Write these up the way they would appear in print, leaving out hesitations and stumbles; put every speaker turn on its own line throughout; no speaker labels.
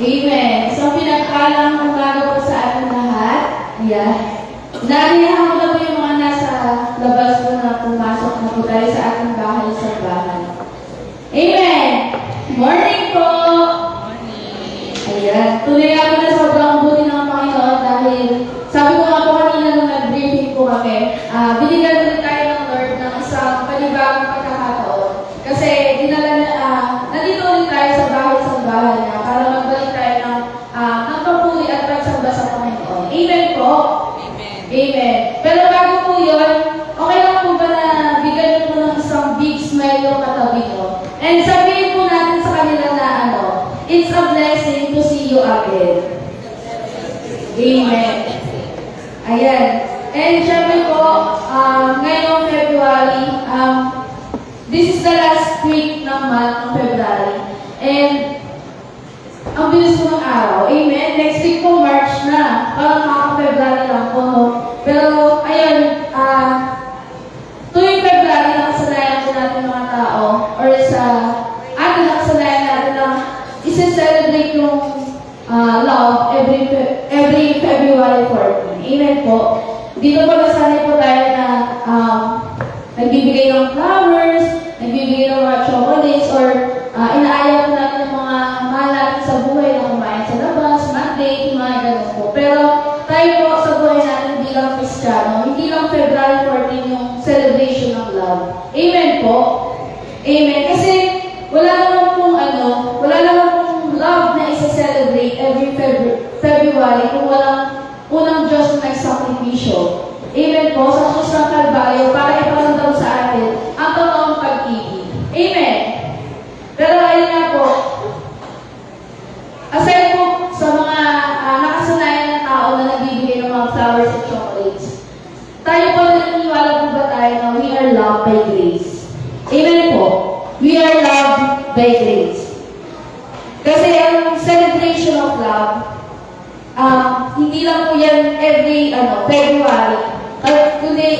Amen. So, pinagpalang umaga po sa ating lahat. Ayan. Naalihan ko na po yung mga nasa labas po na pumasok na po tayo sa ating bahay sa bahay. Amen. Morning po. Morning. Ayan. Tuloy ako na sobrang buti ng Panginoon dahil sabi ko nga po kanina nung nag-briefing po kami, binigyan rin tayo ng Lord ng isang panibagong pagkakataon. Kasi nandito ulit tayo sa bahay niya para magbalik tayo ng papuri at pagsamba sa Panginoon. Amen po? Amen. Amen. Pero bago po yun, okay lang po ba na bigyan niyo po ng isang big smile yung katabi niyo? And sabihin po natin sa kanila na it's a blessing to see you again. Amen. Ayan. And syempre po, ngayong February, this is the last week ng month ng February. And ang bilis po ng araw. Amen. Next week po, March na. Parang makaka-February lang po. No? Pero, ayun, tuwing February, nakasanayan po natin mga tao or sa atin nakasanayan natin na isa-celebrate yung love every February 14. Amen po. Dito po nasanay po tayo na nagbibigay ng flowers, nagbibigay ng mga chocolates, or inaayaw po natin ng mga mahal natin sa buhay na kumain sa labas, mag-date, mga ganun po. Pero tayo po sa buhay natin bilang Kristiyano, hindi lang February 14 yung celebration ng love. Amen po. Amen. Kasi wala naman pong love na isa-celebrate every February kung walang unang Diyos na nagsakripisyo. Amen po. Sa krus ng Kalbaryo para iparamdam sa atin ang totoong pag-ibig. Amen. Pero ayun nga po, aside po sa mga nakasanayan ng tao na nagbibigay ng mga flowers at chocolates, tayo po naniniwala po ba tayo na we are loved by grace? Amen po. We are loved by grace. Kasi ang celebration of love, hindi lang po yan every February. Kundi,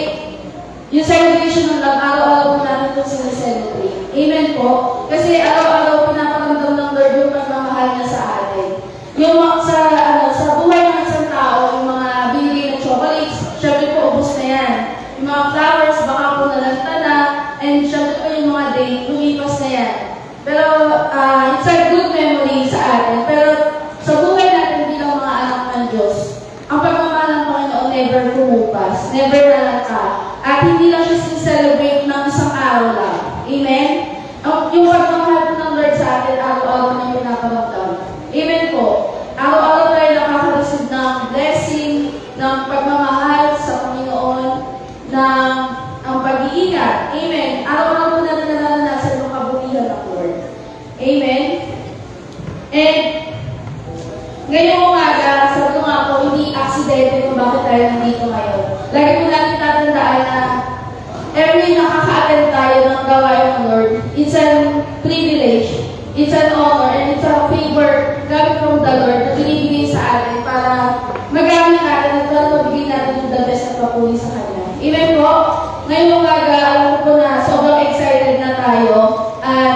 yung celebration ng love, araw-araw po natin ito sineselebrate. Amen po. Kasi araw-araw po napakamdam ng Lord yung pagmamahal niya sa atin. Yung sa buhay ng isang tao, yung mga binigay na chocolates, syempre po, ubos na yan. Yung mga flowers, baka po nalagta na, and syempre po yung mga day, lumipas na yan. Pero, it's a good memory sa atin. Pero, sa buhay natin bilang mga anak ng Diyos, ang pagmamahal ng Panginoon never pumupas, never nalagta. At hindi lang siya celebrate ng isang araw lang. Amen? Yung pagmamahal po ng Lord sa atin, araw-araw na yung pinaparamdam. Amen po. Araw-araw tayo nakaka-receive ng blessing, ng pagmamahal sa Panginoon, ng ang pag-iingat. Amen. Araw-araw po natin naranasan yung kabutihan ng Lord. Amen? And, ngayong umaga, sabi ko nga po, hindi aksidente kung bakit tayo nandito ngayon. Lagi po natin tatandaan na every nakaka-attend tayo ng gawain ng Lord, it's a privilege, it's an honor, and it's a favor coming from the Lord na binibigay sa atin para magamit natin at para mabigyan natin yung the best na papuli sa Kanya. Amen po? Ngayong umaga, alam ko po na sobrang excited na tayo at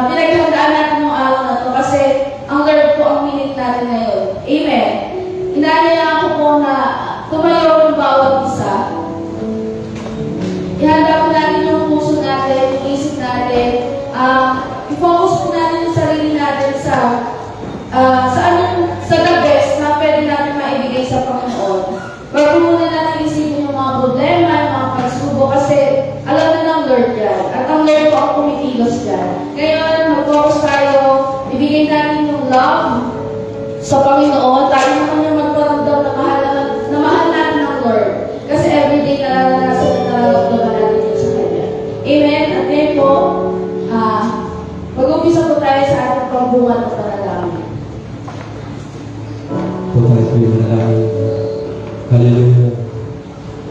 pinaghandaan natin yung araw na to kasi ang Lord po ang minute natin ngayon. Amen. Inaanyayahan ko po na tumayo ng bawat isa. Ihanda po natin yung puso natin, yung isip natin. i-focus po natin yung sarili natin sa the best na pwede natin maibigay sa Panginoon. Bago muna natin isipin yung mga problema, yung mga pagsubok, kasi alam na ng Lord yan. At ang Lord po ang kumikilos dyan. Ngayon, mag-focus tayo, ibigay natin yung love sa Panginoon. Tayo naman yung magparamdam na mahal natin ng Lord. Kasi everyday nararanasan na nararamdaman natin yun sa Kanya. Amen? At ngayon po, mag-umpisa po tayo sa ating pambungan ng panalangin.
Po tayo po yung manalangin. Hallelujah.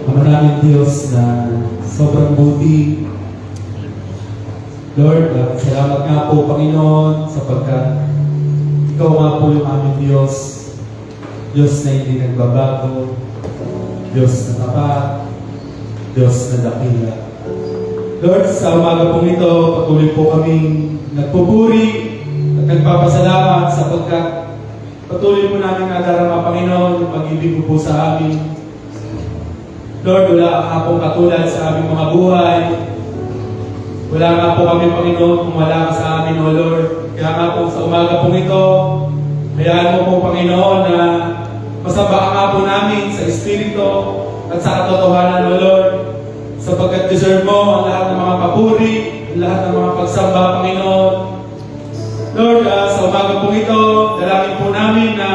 Ama namin Diyos na sobrang buti. Lord, salamat nga po Panginoon sapagkat Ikaw nga po yung aming Diyos. Diyos na hindi nagbabago. Diyos na tapat. Diyos na dakila. Lord, sa umaga pong ito, patuloy po kaming nagpupuri at nagpapasalamat sapagkat patuloy po namin nadarama, Panginoon, yung pag-ibig mo po sa amin. Lord, wala nga pong katulad sa aming mga buhay. Wala nga po kami, Panginoon, kung wala ka sa amin, O Lord. Kaya nga po sa umaga pong ito, hayaan mo po, Panginoon, na masabaan nga po namin sa Espiritu at sa katotohanan, O Lord, sapagkat deserve mo ang lahat ng mga papuri, lahat ng mga pagsamba, Panginoon. Lord, sa umaga pong ito, dalangin po namin na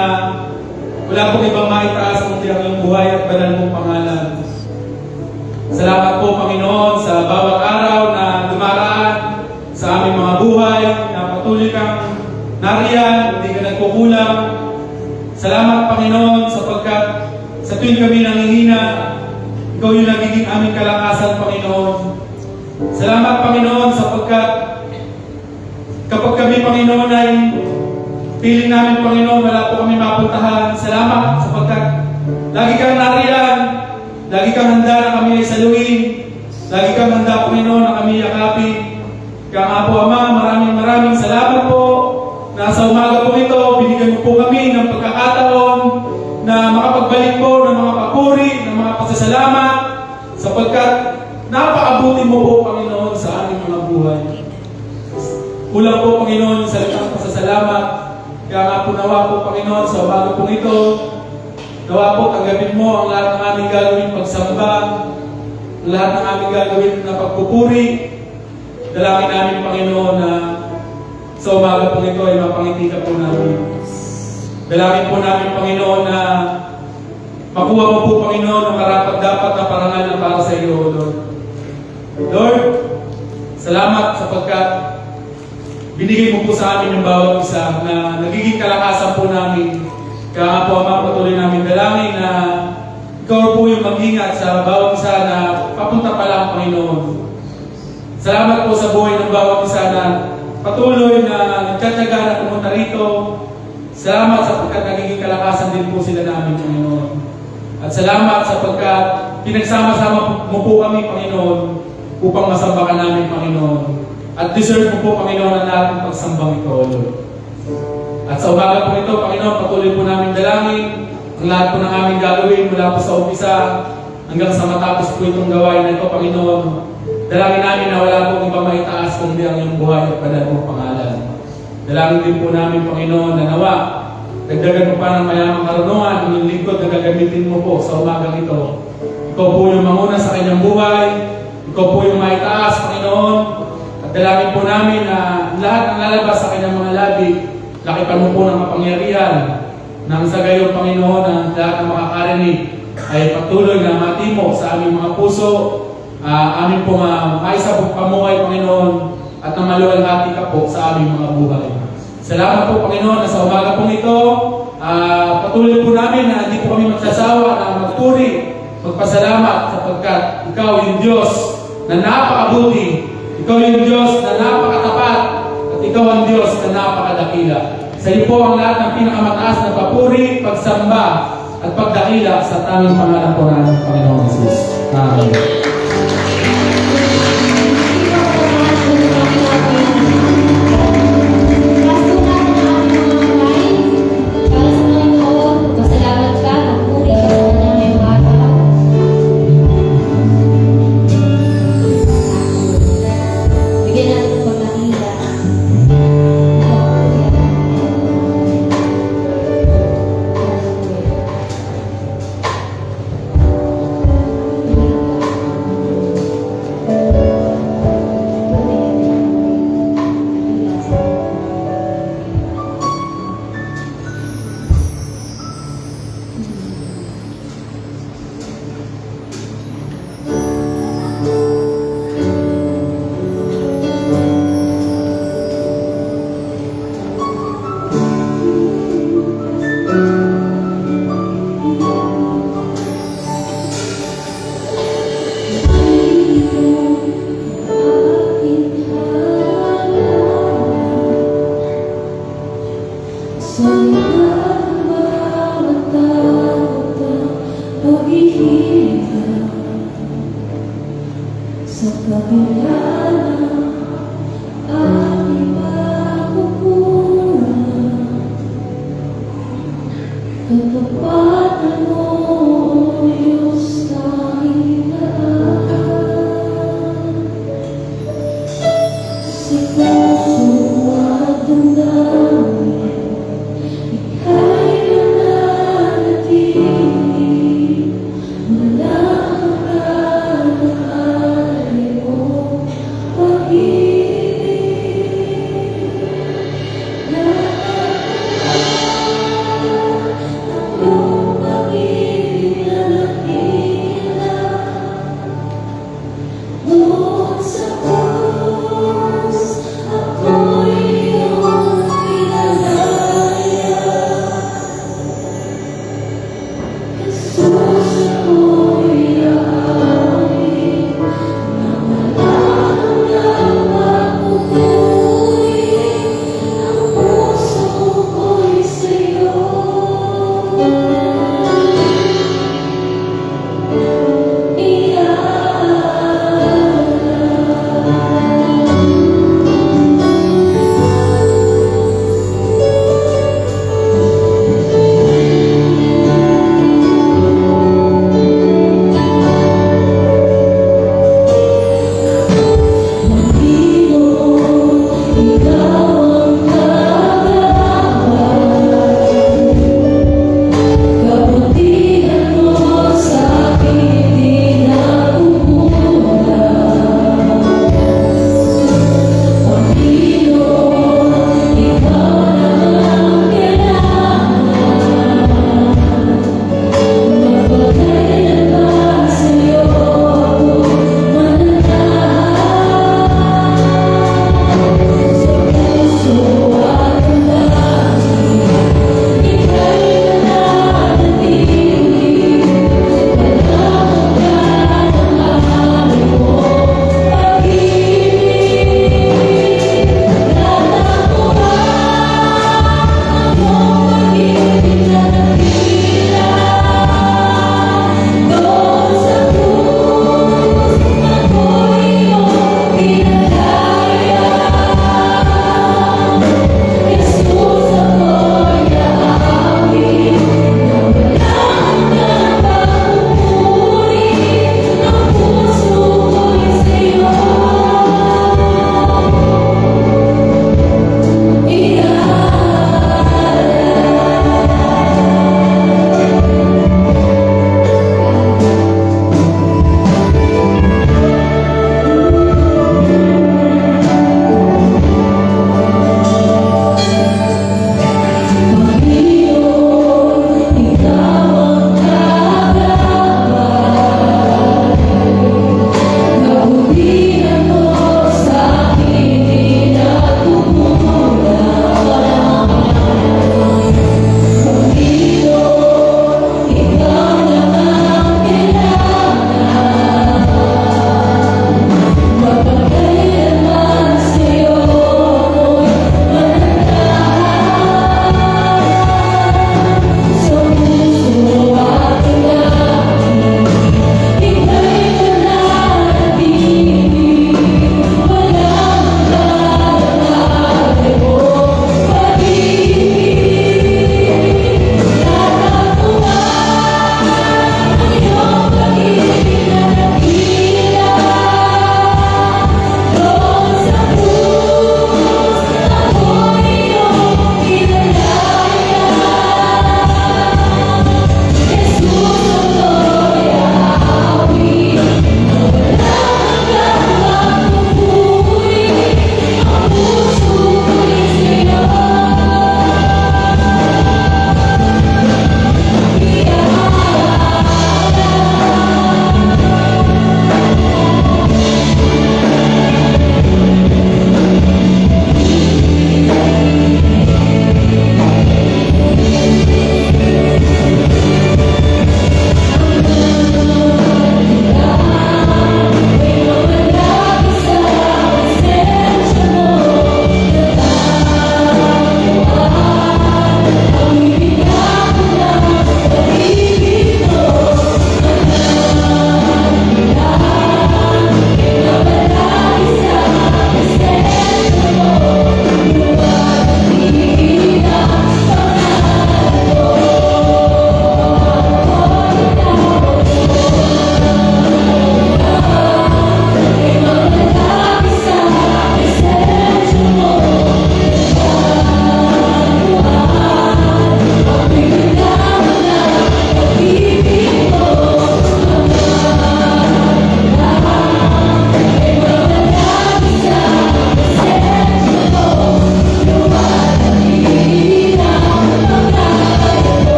wala pong ibang maitaas kundi ang iyong buhay at banal mong pangalan. Salamat po, Panginoon, sa bawat araw na dumaraan sa aming mga buhay, na patuloy kang nariyan, hindi ka nagkukulang. Salamat, Panginoon, sapagkat sa tuwing kami nanghihina, Ikaw yung nagiging aming kalakasan, Panginoon. Salamat, Panginoon, sapagkat kapag kami, Panginoon, ay piling namin, Panginoon, wala po kami mapuntahan. Salamat sapagkat lagi kang nariyan, lagi kang handa na kami ay saluhin, lagi kang handa, Panginoon, na kami yakapin. Kaya nga po, Ama, maraming salamat po na sa umaga po ito, binigyan mo po kami ng pagkakataon na makapagbalik po ng mga papuri, ng mga pasasalamat, sapagkat napakabuti mo po, Panginoon, sa aming mga buhay. Kulang po, Panginoon, yung salitang pasasalamat. Kaya nga po nawa po, Panginoon, sa umaga po ito, nawa po, tanggapin mo ang lahat ng aming gagawin pagsamba, ang lahat ng aming gagawin na pagpupuri. Dalangin namin, Panginoon, na sa umaga po ito ay mapangiti ka po namin. Dalangin po namin, Panginoon, na makuha mo po, Panginoon, ang karapat-dapat na parangal na para sa iyo, Lord. Lord, salamat sapagkat binigay mo po sa amin yung bawat isa na nagiging kalakasan po namin. Kaya nga po, Ama, patuloy namin dalangin na Ikaw po yung mag-ingat sa bawat isa na papunta pa lang, Panginoon. Salamat po sa buhay ng bawat isa na patuloy na nagtsatsaga na pumunta rito. Salamat sapagkat nagiging kalakasan din po sila namin, Panginoon. At salamat sapagkat pinagsama-sama mo po kami, Panginoon, upang masamba ka namin, Panginoon. At deserve mo po, Panginoon, ang lahat ng pagsambang ito, Lord. At sa umaga po ito, Panginoon, patuloy po namin dalangin ang lahat po ng aming gagawin mula po sa umpisa hanggang sa matapos po itong gawain na ito, Panginoon. Dalangin namin na wala pong ibang maitaas kundi ang iyong buhay at banal mong pangalan. Dalangin din po namin, Panginoon, na nawa, dagdagan mo pa ng mayamang karunungan ang iyong lingkod na gagamitin mo po sa umagang ito. Ikaw po yung manguna sa kanyang buhay. Ikaw po yung maitaas, Panginoon. At dalangin po namin na lahat ng lalabas sa kanyang mga labi, lakipan mo po ng kapangyarihan nang sa gayon, Panginoon, ang lahat ng makakarinig ay patuloy na matimo sa aming mga puso, amin po maisa po pamuhay, Panginoon, at na maluwalhati ka po sa aming mga buhay. Salamat po, Panginoon, na sa umaga pong ito, patuloy po namin na hindi po kami magsasawa na magpuri, magpasalamat sapagkat Ikaw yung Diyos na napakabuti, Ikaw yung Diyos na napakatapat, at Ikaw ang Diyos na napakadakila. Sa iyo po ang lahat ng pinakamataas na papuri, pagsamba, at pagdakila sa tanging pangalan po namin, Panginoon Jesus. Amen.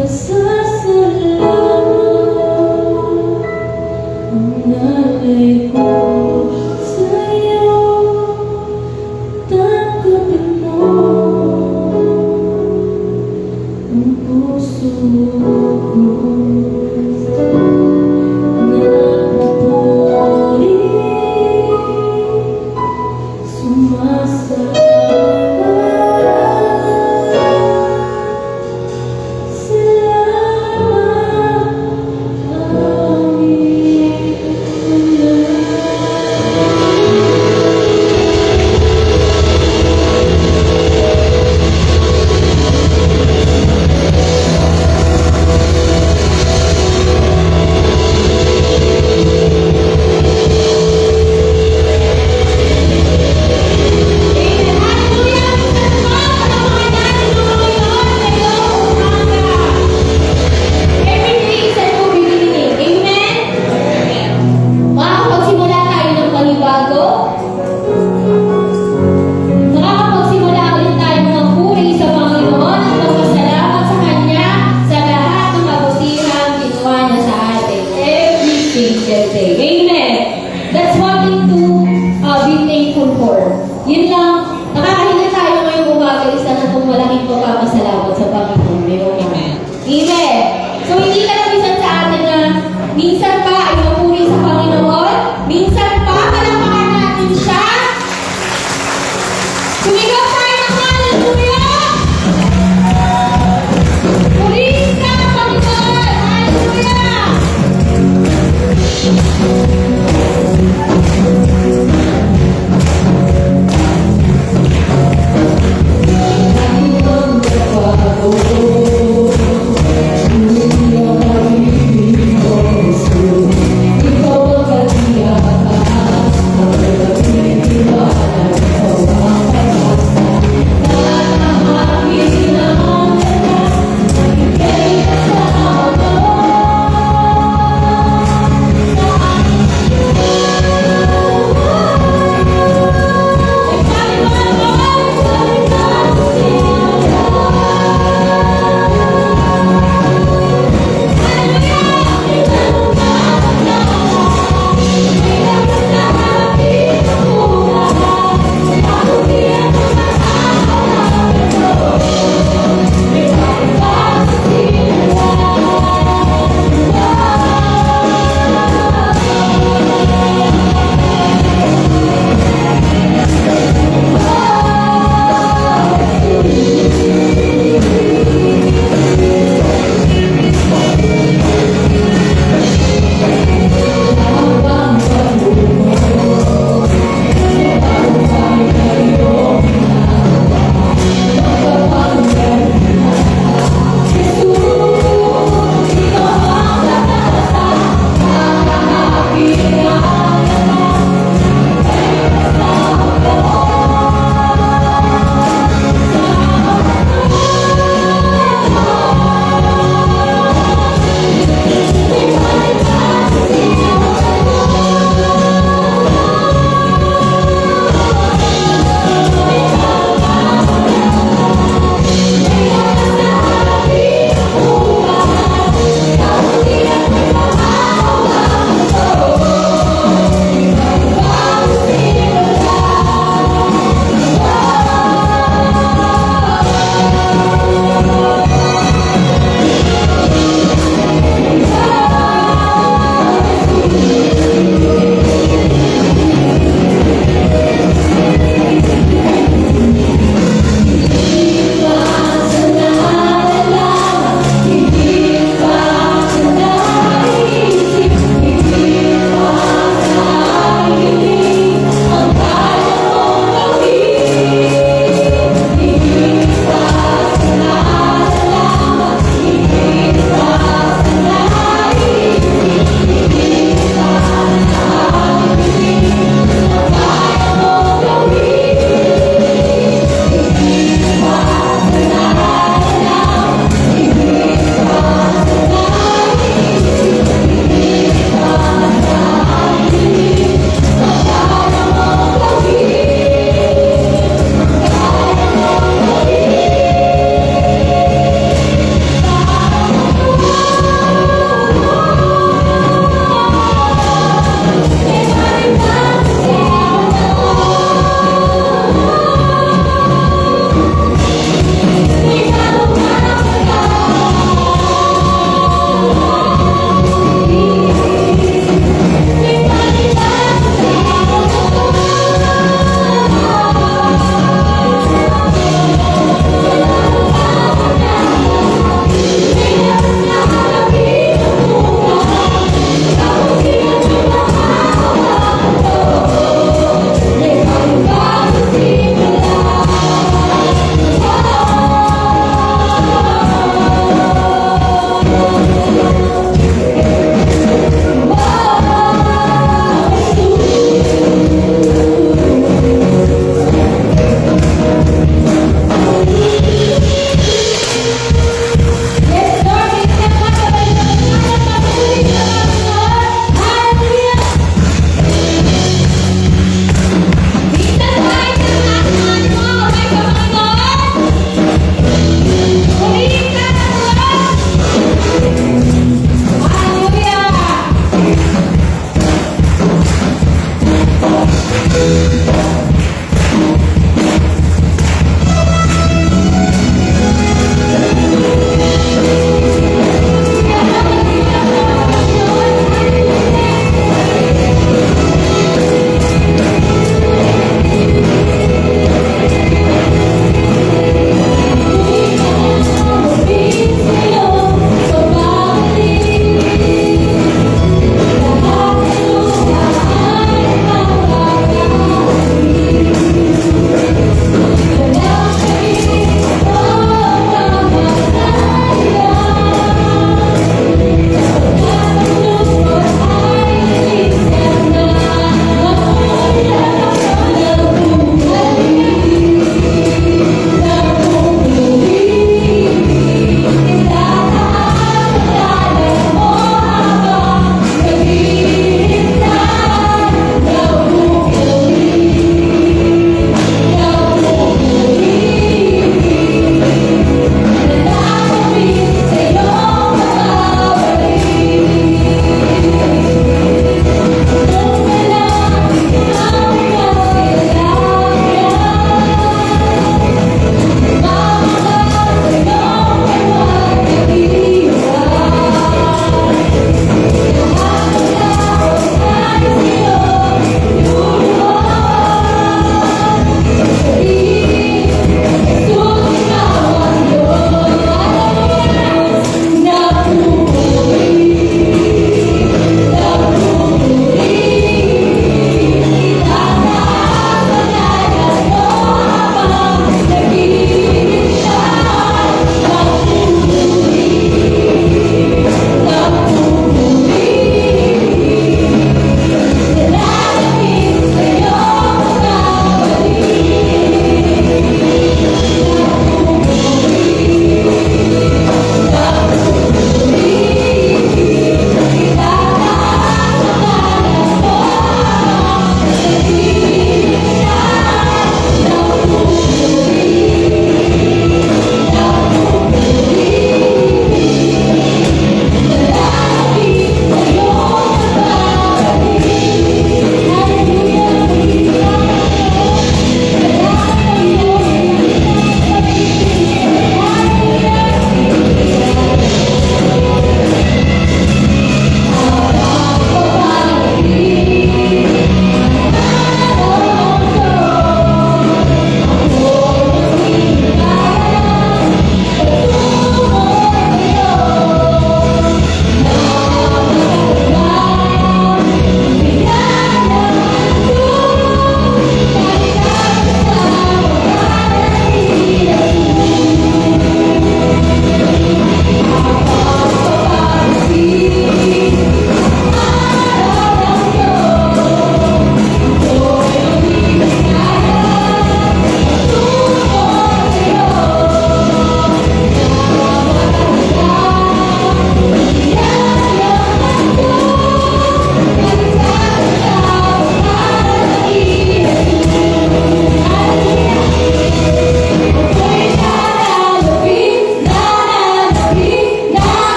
Pasasalamat ang nalay ko sa'yo. Tanggapin mo ang puso ko. Napupuri, sumasalamat. Salamat, aming Ama.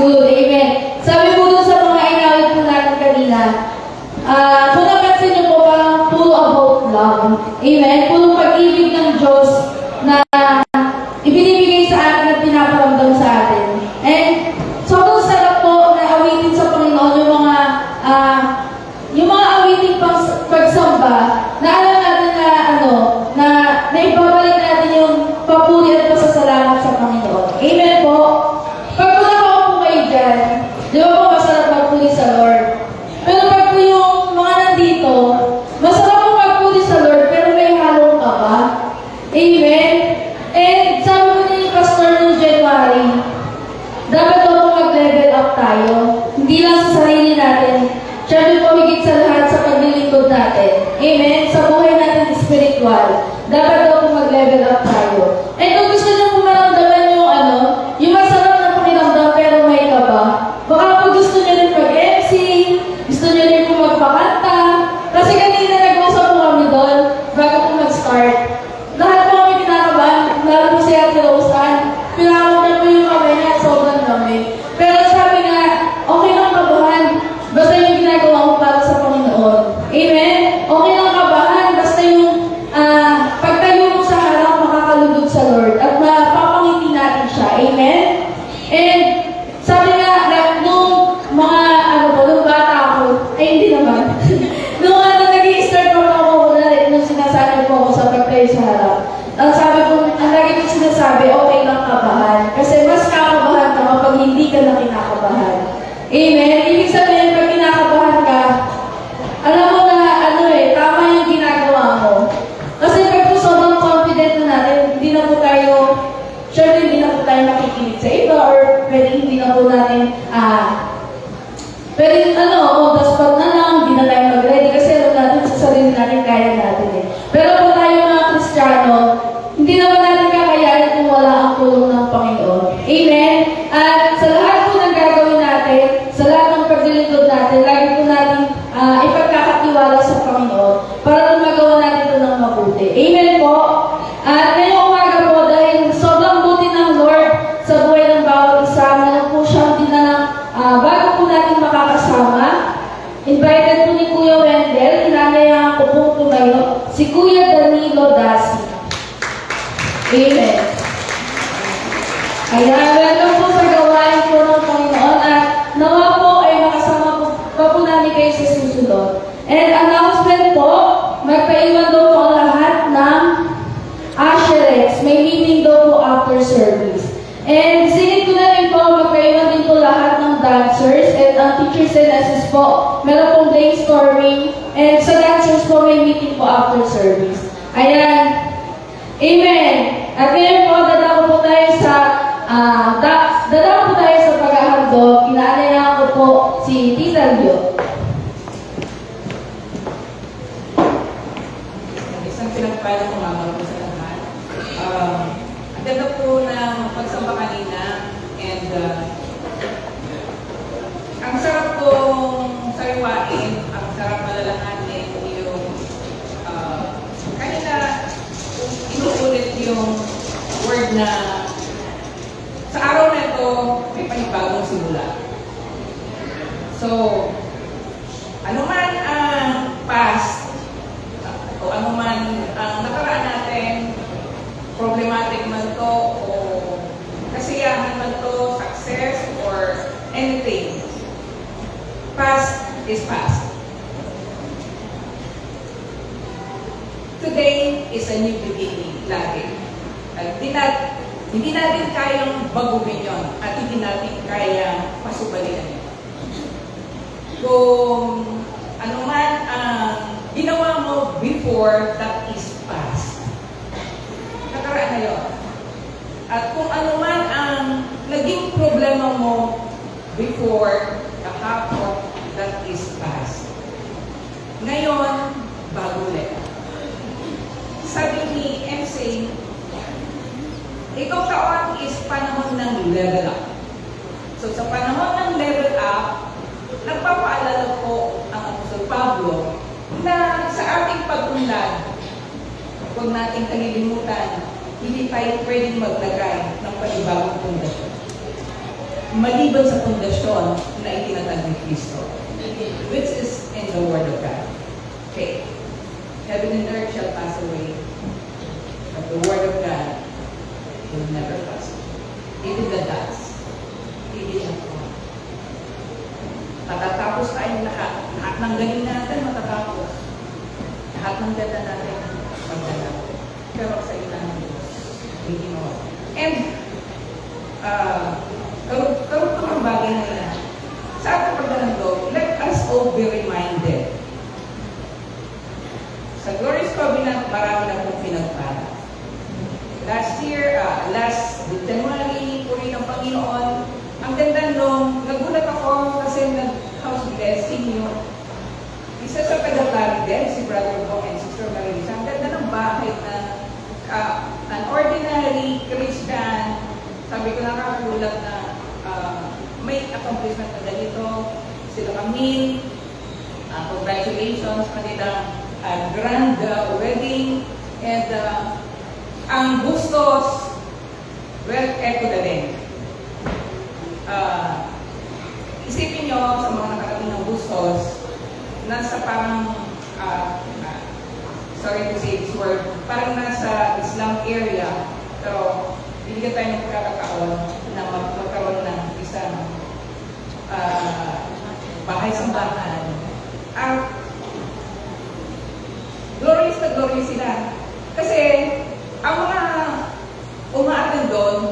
good. Amen. Sabi po dun sa mga inawit po natin kanina, kung napansin niyo po parang full about love. Amen. Puro pag-ibig ng Diyos na ibinibigay sa atin at pinaparamdam sa atin. And sobrang sarap po na awitin sa Panginoon yung mga awiting pagsamba na alam natin na naibabalik natin yung papuri at pasasalamat sa Panginoon. Amen po. Pag po po kayo dyan, di ba po masarap magpuri sa Lord? Pero pag po yung mga nandito, masarap po magpuri sa Lord pero may halong kaba. Amen? And sabi ko ni Pastor noong January, dapat po mag-level up tayo. Hindi lang sa sarili natin. Siyempre po higit sa lahat sa paglilingkod natin. Amen? Sa buhay natin spiritual. Dapat po mag-level up tayo. And kung gusto niyo po maramdaman yung masarap na pakiramdam pero may kaba, baka po gusto niyo rin mag-MC, gusto niyo rin po magpakanta. Kasi kanina nag-usap po kami doon bago po mag-start. Lahat po kami kinakabahan, lalo po si Ate Roseanne. Pinakabahan po yung kamay niya, sobrang dami. Pero sabi nga, okay lang kabahan, basta yung ginagawa mo para sa Panginoon. Amen? Okay lang kabahan, basta yung pagtayo mo sa harap, makakalugod sa Lord at mapapangiti natin siya. Amen? And sabi nga, nung mga, nung bata ako, ay hindi naman. nung nag-i-start po ako, nung sinasabi po ako sa pagtayo sa harap, ang sabi ko, ang lagi ko sinasabi, okay lang kabahan. Kasi mas kakabahan ka kapag hindi ka na kinakabahan. Amen? Ibig sabihin, pag kinakabahan ka, alam mo na, tama yung ginagawa mo. Kasi pag po sobrang confident na natin, hindi na po tayo, syempre hindi na po tayo makikinig sa iba, or pwede hindi na po natin, pwede, on the spot na lang, hindi na tayo mag-ready, kasi alam natin sa sarili natin, kaya natin eh. Pero kung tayo mga Kristiyano, hindi naman natin kakayanin kung wala ang tulong ng Panginoon. Amen? At sa lahat po ng gagawin natin, sa lahat ng paglilingkod natin, lagi po natin ipagkakatiwala sa Panginoon para magawa natin ito ng mabuti. Amen po? At ngayong umaga po, dahil sobrang buti ng Lord sa buhay ng bawat isa, meron po siyang dinalang bago po natin makakasama. Invited po ni Kuya Wendell, hinanayahan ko pong tumayo, si Kuya Danilo Dasi. Amen. Ayan, welcome po sa gawain po ng Panginoon at nawa po ay makasama po namin kayo sa susunod. And announcement po, magpaiwan daw po ang lahat ng Asherex. May meeting daw po after service. And singit ko na rin po, magpaiwan din po lahat ng dancers and ang teachers and assistants po. Meron pong brainstorming and sa dancers po may meeting po after service. Ayan. Amen. At ngayon po, dadako po tayo sa pag-ahandog. Inaanayahan ko po si Tita Lyo.
Isang pinagpala ko mga po sa lahat. Ang ganda po ng pagsamba kanina and ang sarap pong sariwain, ang sarap malalahanin yung kanina inuulit yung word na sa araw na ito may panibagong simula. So, ano man ang past o ano man ang nakaraan natin, problematic man to o kasiyahan man to, success or anything, past is past. Today is a new beginning, lagi. Hindi natin kayang baguhin yun at hindi natin kayang pasubalian yun. Kung ano man ang ginawa mo before, that is past. Nakaraan na yun. At kung ano man ang naging problema mo before, kahapon, that is past. Ngayon, bago ulit. Sabi ni MC, itong taon is panahon ng level up. So sa panahon ng level up, nagpapaalala po ang Apostol Pablo na sa ating pag-unlad, huwag nating kalilimutan, hindi tayo pwedeng maglagay ng panibagong pundasyon. maliban sa pundasyon na itinatag ni Kristo, which is in the Word of God. Okay. Heaven and earth shall pass away, but the Word of God will never pass away. Even the dots, hindi siya po. Matatapos tayo lahat. Lahat ng galing natin matatapos. Lahat ng ganda natin magdalapos. Pero sa ilang Diyos, hindi mo. And, karugtong ang bagay na yan. Sa ating pagdalandog, let us all be reminded. Sa Glorious Covenant, marami na pong pinagpala. Last year, last January, puri ng Panginoon, ang ganda nung, nagulat ako kasi nag-house blessing yung isa sa taga-Clark din, si Brother Bong and Sister Marisa. Ang ganda ng bahay na an ordinary Christian, sabi ko nakakulat na may accomplishment na ganito, sila kami, congratulations, kanilang grand wedding, and ang Bustos, well, eto na din. Isipin nyo sa mga nakarating ng Bustos, nasa parang, sorry to say this word, parang nasa Islam area, pero binigyan tayo ng pagkakataon na magkaroon ng isang bahay-sambahan. Glorious na glorious sila. Kasi, ang mga umaatin doon,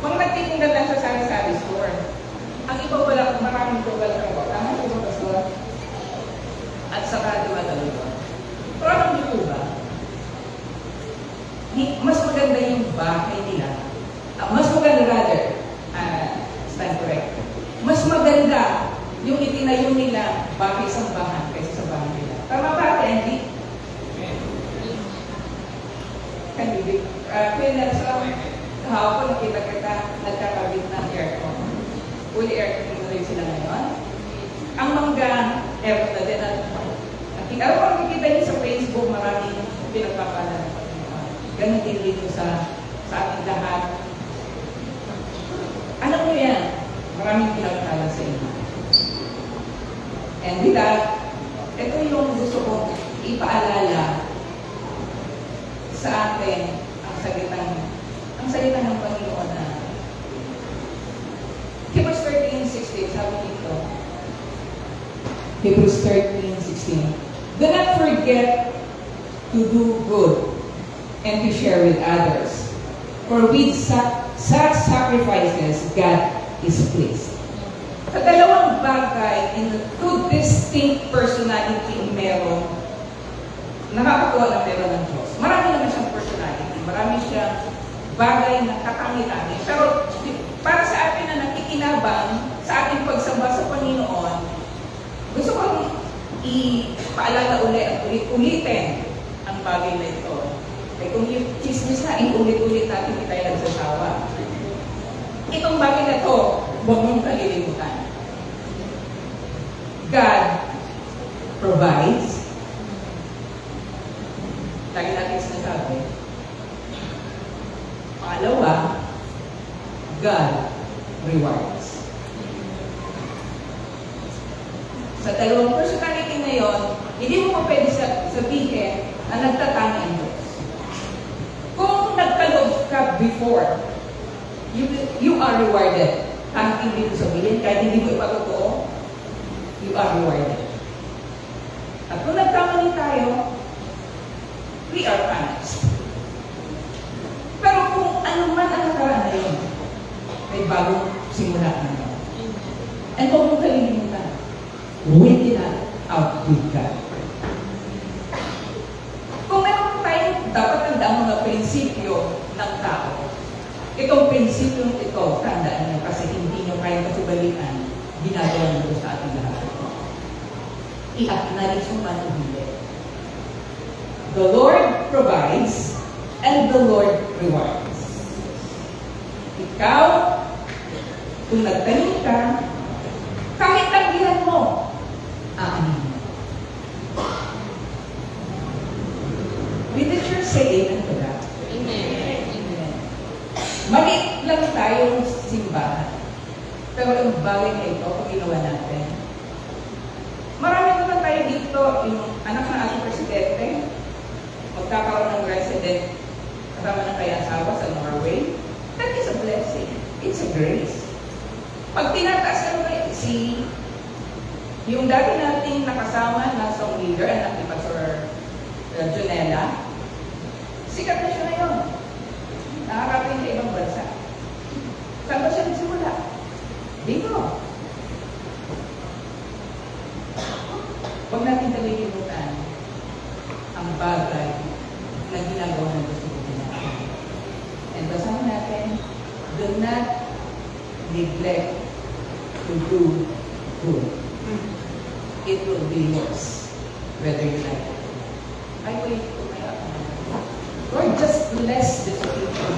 mga nagtitinda lang sa sari-sari store. Ang iba wala, maraming ko wala ka. Tama po ba, Pastor? At saka di madalo. Pero alam niyo po ba? Mas maganda yung bahay nila. Mas maganda rather, stand correct. Mas maganda yung itinayo nila bahay-sambahan kaysa sa bahay nila. Tama ba, Andy? Kaya sa kahapon nakita kita nagkakabit ng aircon. Fully aircon na rin sila ngayon. Ang mga aircon na din at kung makikita niyo sa Facebook, maraming pinagpapala ng Panginoon. Ganun din dito sa ating lahat. Alam niyo yan, maraming pinagpapala sa inyo. And with that, ito yung gusto kong ipaalala sa atin ang salita ng Panginoon na Hebrews 13:16, sabi dito, Hebrews 13:16, do not forget to do good and to share with others, for with such sacrifices God is pleased. Sa dalawang bagay, in two distinct personality meron, nakakatuwa na meron ng Diyos. Marami naman siyang personality, marami siyang bagay na katangi-tangi. Pero para sa atin na nakikinabang sa ating pagsamba sa Panginoon, gusto kong ipaalala ulit at ulit-ulitin ang bagay na ito. Kaya kung yung chismis na, iulit-ulit natin, hindi tayo nagsasawa. Itong bagay na ito, huwag mong kalilimutan. God provides. Lagi natin sinasabi. Pangalawa, God rewards. Sa dalawang personality na yon, hindi mo pa pwede sabihin na nagtatangi ang Diyos. Kung nagkaloob ka before, you are rewarded. Kahit hindi mo sabihin, kahit hindi mo ipatotoo, you are rewarded. At kung nagkamali tayo, we are punished. Pero kung ano man ang nakaraan na yun, may bagong simula na yun. And huwag mong kalilimutan, wait it out with God. Kung meron tayong dapat tandaan mga prinsipyo ng tao, itong prinsipyo ito, tandaan niyo kasi hindi niyo kaya kasubalikan, ginagawa niyo sa ating lahat. I-acknowledge mo man ang hindi. The Lord provides and the Lord rewards. Ikaw, kung nagtanim ka, kahit tanggihan mo, aanin mo. Will the church say amen to that?
Amen.
Maliit lang tayong simbahan. Pero ang bagay na ito, kung ginawa natin. Marami naman tayo dito, yung anak ng ating presidente, magkakaroon ng resident kasama ng kaya asawa sa Norway. That is a blessing. It's a grace. Pag tinataas ka naman, si yung dati nating nakasama na song leader, anak ni Pastor Jonella, sikat na siya ngayon. Nakakarating sa ibang bansa. Saan ba siya nagsimula? Dito. Huwag natin kalilimutan ang bagay na ginagawa ng gusto natin. And basahin natin, do not neglect to do good. It will be yours, whether you like it. I wait to my Lord, just bless this people.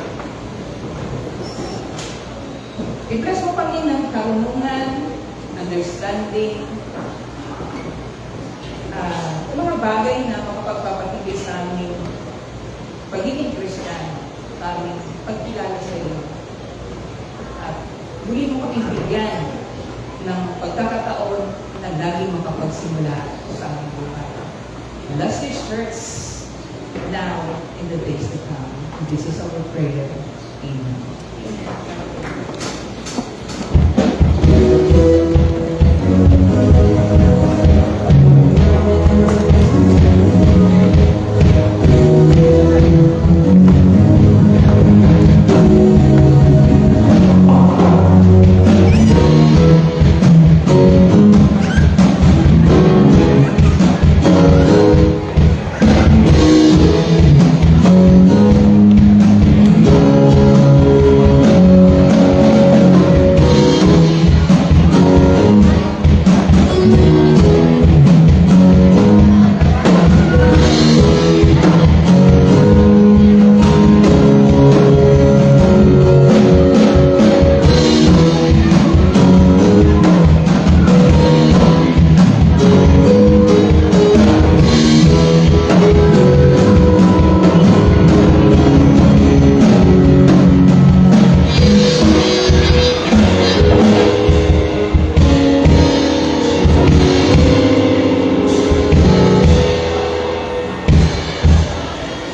I-bless mo kami ng karunungan, understanding, mga bagay na makapagpapatibay sa aming pagiging Kristiyano, sa aming pagkilala sa iyo. At muli mo kami bigyan ng pagkakataon na lagi makapagsimula sa aming buhay. Bless this church now in the days to come. This is our prayer. Amen.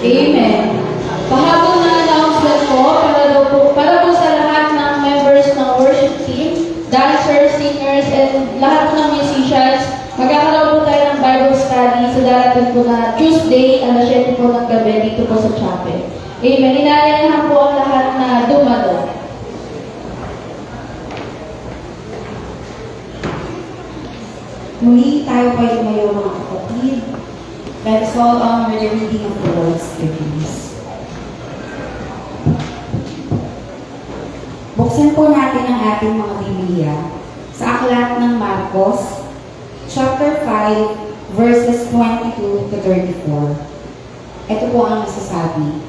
Amen. Pahabol na announcement po para po sa lahat ng members ng worship team, dancers, singers, and lahat ng musicians. Magkakaroon po tayo ng Bible study sa darating po na Tuesday, alas 7 po ng gabi dito po sa chapel. Amen. Inaalalahan po ang lahat na dumalo.
Muli tayo pa tumayo mga kapatid. Let us all honor the reading of the Lord's Scriptures. Buksan po natin ang ating mga Biblia sa aklat ng Marcos, chapter 5, verses 22 to 34. Ito po ang nasasabi.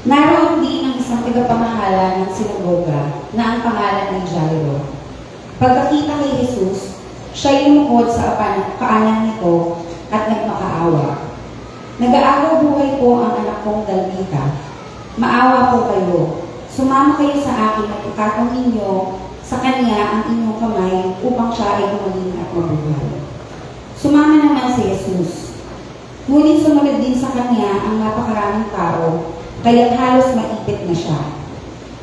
Naroon din ang isang tagapamahala ng sinagoga na ang pangalan ay Jairo. Pagkakita kay Jesus, siya lumukod sa kaanan nito at nagmakaawa. Nag-aagaw buhay po ang anak kong dalmita. Maawa po kayo. Sumama kayo sa akin at ikatong ninyo sa kanya ang inyong kamay upang siya ay gumaling at mabuhay. Sumama naman si Jesus. Ngunit sumunod din sa kanya ang napakaraming tao, kaya't halos maipit na siya.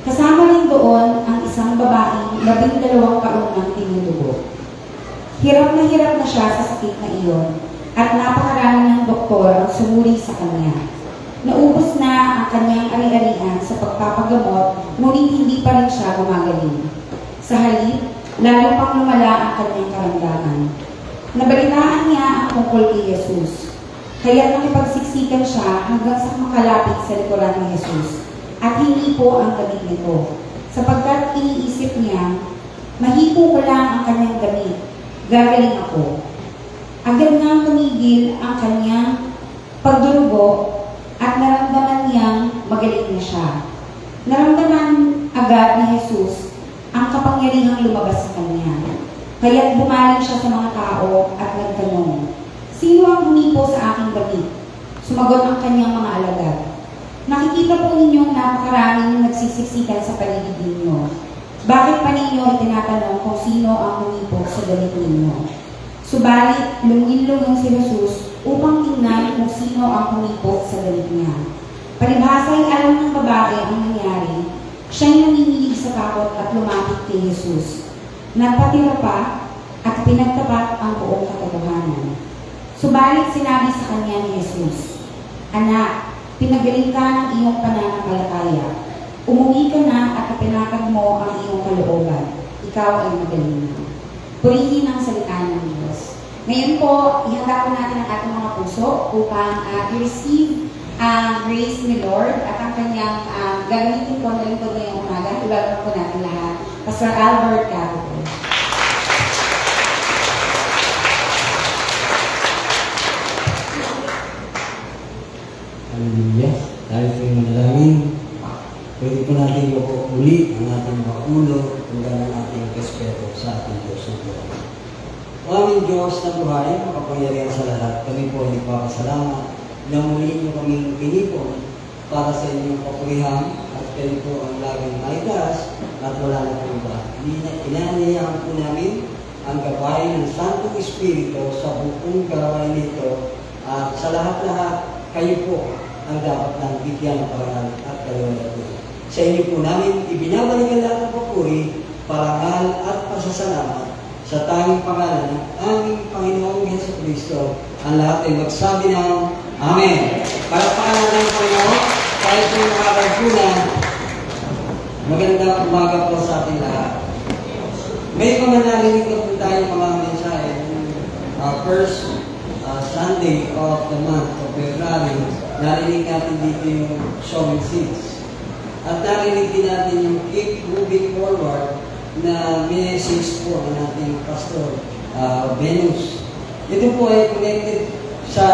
Kasama rin doon ang isang babaeng 12 taon nang tinulubo. Hirap na siya sa sakit na iyon, at napakarami ng doktor ang sumuri sa kanya. Naubos na ang kanyang ari-arian sa pagpapagamot, ngunit hindi pa rin siya gumagaling. Sa halip, lalo pang lumala ang kanyang karamdaman. Nabalitaan niya ang tungkol kay Jesus, kaya nakipagsiksikan siya hanggang sa makalapit sa likuran ni Jesus, at hindi po ang damit nito, sapagkat iniisip niya, mahipo ko lang ang kanyang damit, gagaling ako. Agad ngang tumigil ang kanyang pagdurugo at naramdaman niyang magaling na siya. Naramdaman agad ni Jesus ang kapangyarihang lumabas sa kanya. Kaya't bumaling siya sa mga tao at nagtanong, "Sino ang humipo sa aking damit?" Sumagot ang kanyang mga alagad, Nakikita po ninyong napakaraming nagsisiksikan sa paligid ninyo. Bakit pa ninyo tinatanong kung sino ang humipo sa galit ninyo? Subalit, lumingin-luming si Jesus upang tingnan kung sino ang humipo sa galit niya. Palibhasa ay alam ng babae ang nangyari. Siya'y nanginginig sa takot at lumapit kay Jesus. Nagpatira pa at pinagtapat ang buong katotohanan. Subalit sinabi sa kanya ni Jesus, "Anak, pinagaling ka ng iyong pananampalataya. Umuwi ka na at pinakag mo ang iyong kalooban. Ikaw ay magaling na." Purihin ang salita ng Diyos. Ngayon po, ihanda po natin ang ating mga puso upang i-receive ang grace ni Lord at ang kanyang gagamitin po na lingkod ngayong umaga. Ibabaw po natin lahat. Pastor Albert Capito.
Hallelujah. Dahil po yung manalangin, pwede po natin iupo uli ang ating mga ulo hanggang ang ating respeto sa ating Diyos ng buhay. O aming Diyos na buhay, makapangyarihan sa lahat, kami po hindi papasalamat na muli niyo kaming pinipon para sa inyong papurihan at kayo po ang laging maitaas at wala na po iba. Inaniyahan po namin ang gawain ng Santong Espiritu sa buong gawain nito at sa lahat-lahat kayo po ang dapat ng bigyan ng parangal at kalooban po. Sa inyo po namin ibinabalikan lahat ng papuri, parangal at pasasalamat sa tanging pangalan ng aming Panginoong Jesucristo. Ang lahat ay magsabi ng Amen. Para pangalan ng Panginoon, tayo po makakagpunan. Magandang umaga po sa ating lahat. May mga narinig na po tayo mga mensahe. First Sunday of the month of February, narinig natin dito yung sowing seeds. At narinig din natin yung keep moving forward na message po ng ating Pastor Venus. Ito po ay connected sa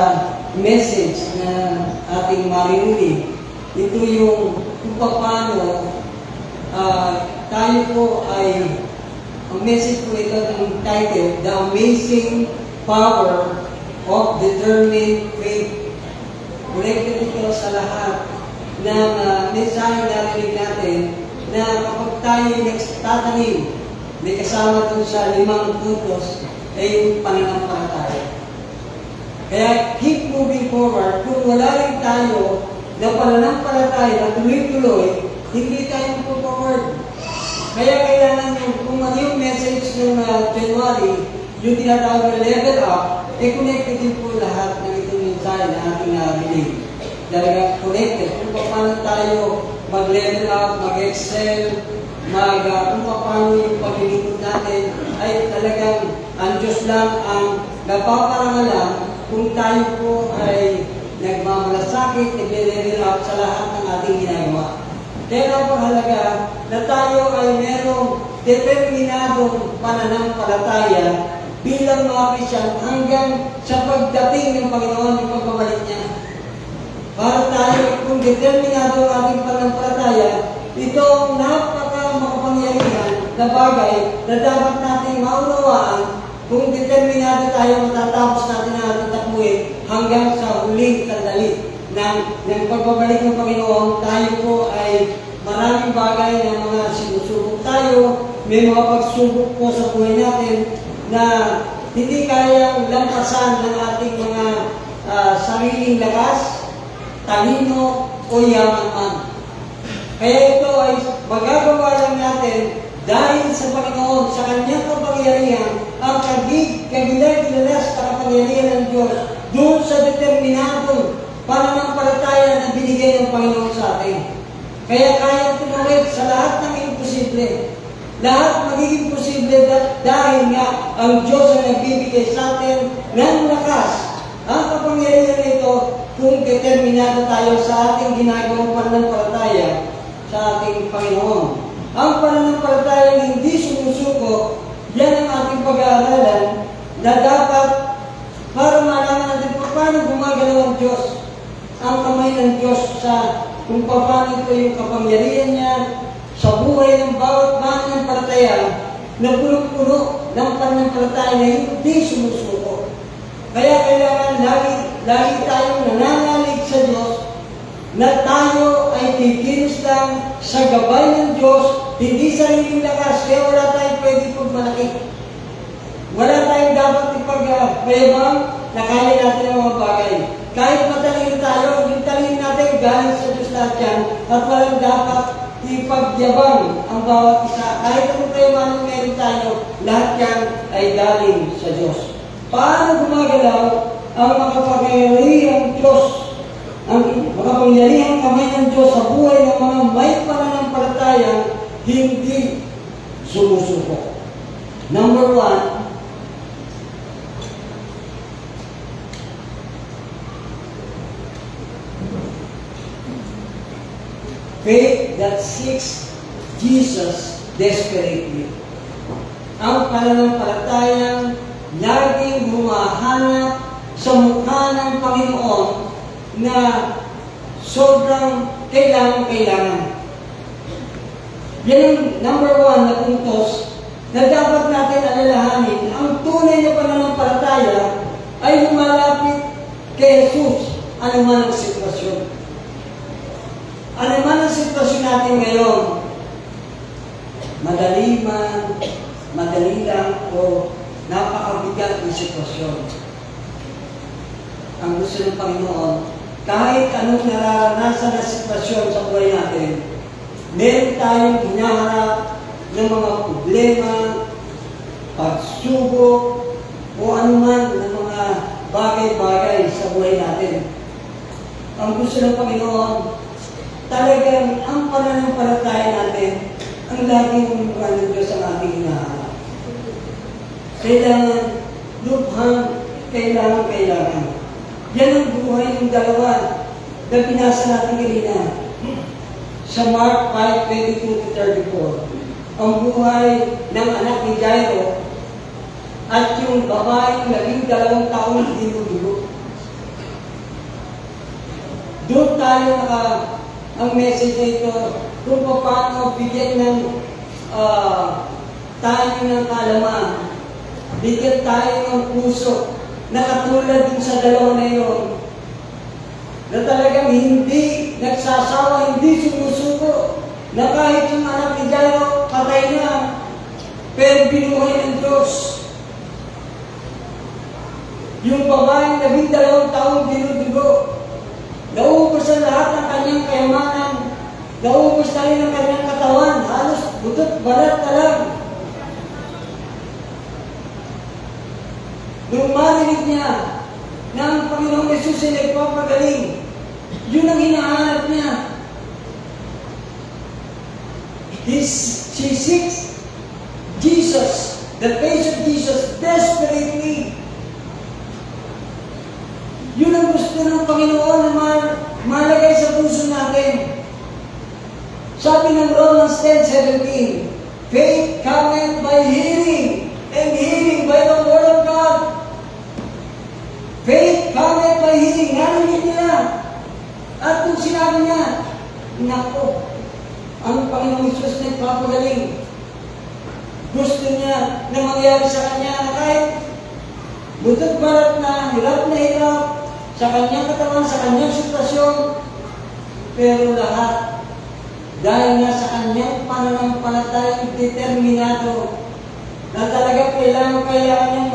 message na ating maririnig. Ito yung kung paano tayo po ay, ang message po ito ng title, The Amazing Power of Determined Faith. Connected ito sa lahat ng mensahe na narinig natin na kapag tayo nagtatanim, may kasama doon sa 5 puntos ay yung pananampalataya. Kaya keep moving forward. Kung wala rin tayo na pananampalataya na tuloy-tuloy, hindi tayo forward. Kaya kailangan kung ano yung message ng January, yung tinatawag na level up, connected din po lahat ng itong mensahe na ating narinig. Talagang connected. Kung paano tayo mag-level up, mag-excel, kung paano yung paglilingkod natin, ay talagang ang Diyos lang ang napaparangalan kung tayo po ay nagmamalasakit, nag-level up sa lahat ng ating ginagawa. Kaya napakahalaga na tayo ay merong determinadong pananampalataya bilang mga Kristiyan hanggang sa pagdating ng Panginoon yung pagbabalik niya. Para tayo, kung determinado ang ating pananampalataya, ito ang napaka-makapangyarihan na bagay na dapat nating maunawaan kung determinado tayo matatapos natin ang ating takbuhin hanggang sa huling sandali ng pagbabalik ng Panginoon. Tayo po ay maraming bagay na mga sinusubok tayo, may mga pagsubok po sa buhay natin na hindi kayang lampasan ng ating mga sariling lakas, talino o yaman. Kaya ito ay magagawa lang natin dahil sa Panginoon, sa Kanyang kapangyarihan, ang kagilag-gilalas sa kapangyarihan ng Diyos doon sa determinadong pananampalataya na binigay ng Panginoon sa atin. Kaya kaya tumawid sa lahat ng imposible. Lahat magiging posible dahil nga ang Diyos ang nagbibigay sa atin ng lakas. Ang kapangyarihan nito kung determinado tayo sa ating ginagawang pananampalataya sa ating Panginoon. Ang pananampalataya hindi sumusuko, yan ang ating pag-aaralan na dapat para malaman natin paano gumagalaw ang Diyos, ang kamay ng Diyos sa kung paano ito yung kapangyarihan niya sa buhay ng bawat mananampalataya na puno-puno ng pananampalataya na hindi sumusuko. Kaya kailangan lagi tayong nananalig sa Diyos na tayo ay kikilos lang sa gabay ng Diyos, hindi sariling lakas, kaya wala tayong pwede pagmalaki. Wala tayong dapat ipagmayabang na kaya natin ang mga bagay. Kahit matalino tayo, yung talino natin galing sa Diyos lahat yan, at walang dapat ipagyabang ang bawat isa. Kahit anong kayaman meron tayo, lahat yan ay galing sa Diyos. Paano gumagalaw ang makapangyarihang Diyos, ang makapangyarihang kamay ng Diyos sa buhay ng mga may pananampalatayang hindi sumusuko? Number 1, faith that seeks Jesus desperately. Ang pananampalatayang laging humahanap sa mukha ng Panginoon na sobrang kailangan. Yan ang number 1 na puntos na dapat natin alalahanin. Ang tunay na pananampalataya ay lumalapit kay Jesus anuman ang sitwasyon. Ano man ang sitwasyon natin ngayon, madali man, madali lang, o napakabigat ng sitwasyon. Ang gusto ng Panginoon, kahit anong nararanasan na sitwasyon sa buhay natin, meron tayong hinaharap ng mga problema, pagsubok, o anuman ng mga bagay-bagay sa buhay natin. Ang gusto ng Panginoon, talagang ang pananampalataya natin ang laging umukha ng Diyos ang ating hinahanap. Kailangan, lubhang, kailangan. Yan ang buhay ng dalawa na binasa natin kanina. Sa Mark 5:22-34, ang buhay ng anak ni Jairo at yung babaeng 12 taong dinudugo. Doon tayo ang message na ito, kung paano bigyan ng tayo ng kaalaman, bigyan tayo ng puso, na katulad din sa dalawa na yun, na talagang hindi nagsasawa, hindi sumusuko, na kahit yung anak ni Jairo, patay na, pero binuhay ng Diyos. Yung babaeng 12 taong dinudugo, naubos ang lahat ng kanyang kayamanan, naubos na rin ang kanyang katawan, halos butot balat na lang. Nung marinig niya na ang Panginoong Yesus ay nagpapagaling, yun ang hinahanap niya. She seeks Jesus, the face of Jesus, desperately. Yun ang gusto ng Panginoon na malagay sa puso natin. Sabi ng Romans 10:17, faith cometh by hearing, and hearing by the word of God. Faith cometh by hearing. Narinig nila. At kung sinabi niya, nako, ang Panginoong Isus na nagpapagaling. Gusto niya na mangyari sa kanya na kahit butot barat na, hirap, sa kanyang katawan, sa kanyang sitwasyon, pero lahat, dahil nga sa kanyang pananampalatayang determinado, na talaga kailangan niyang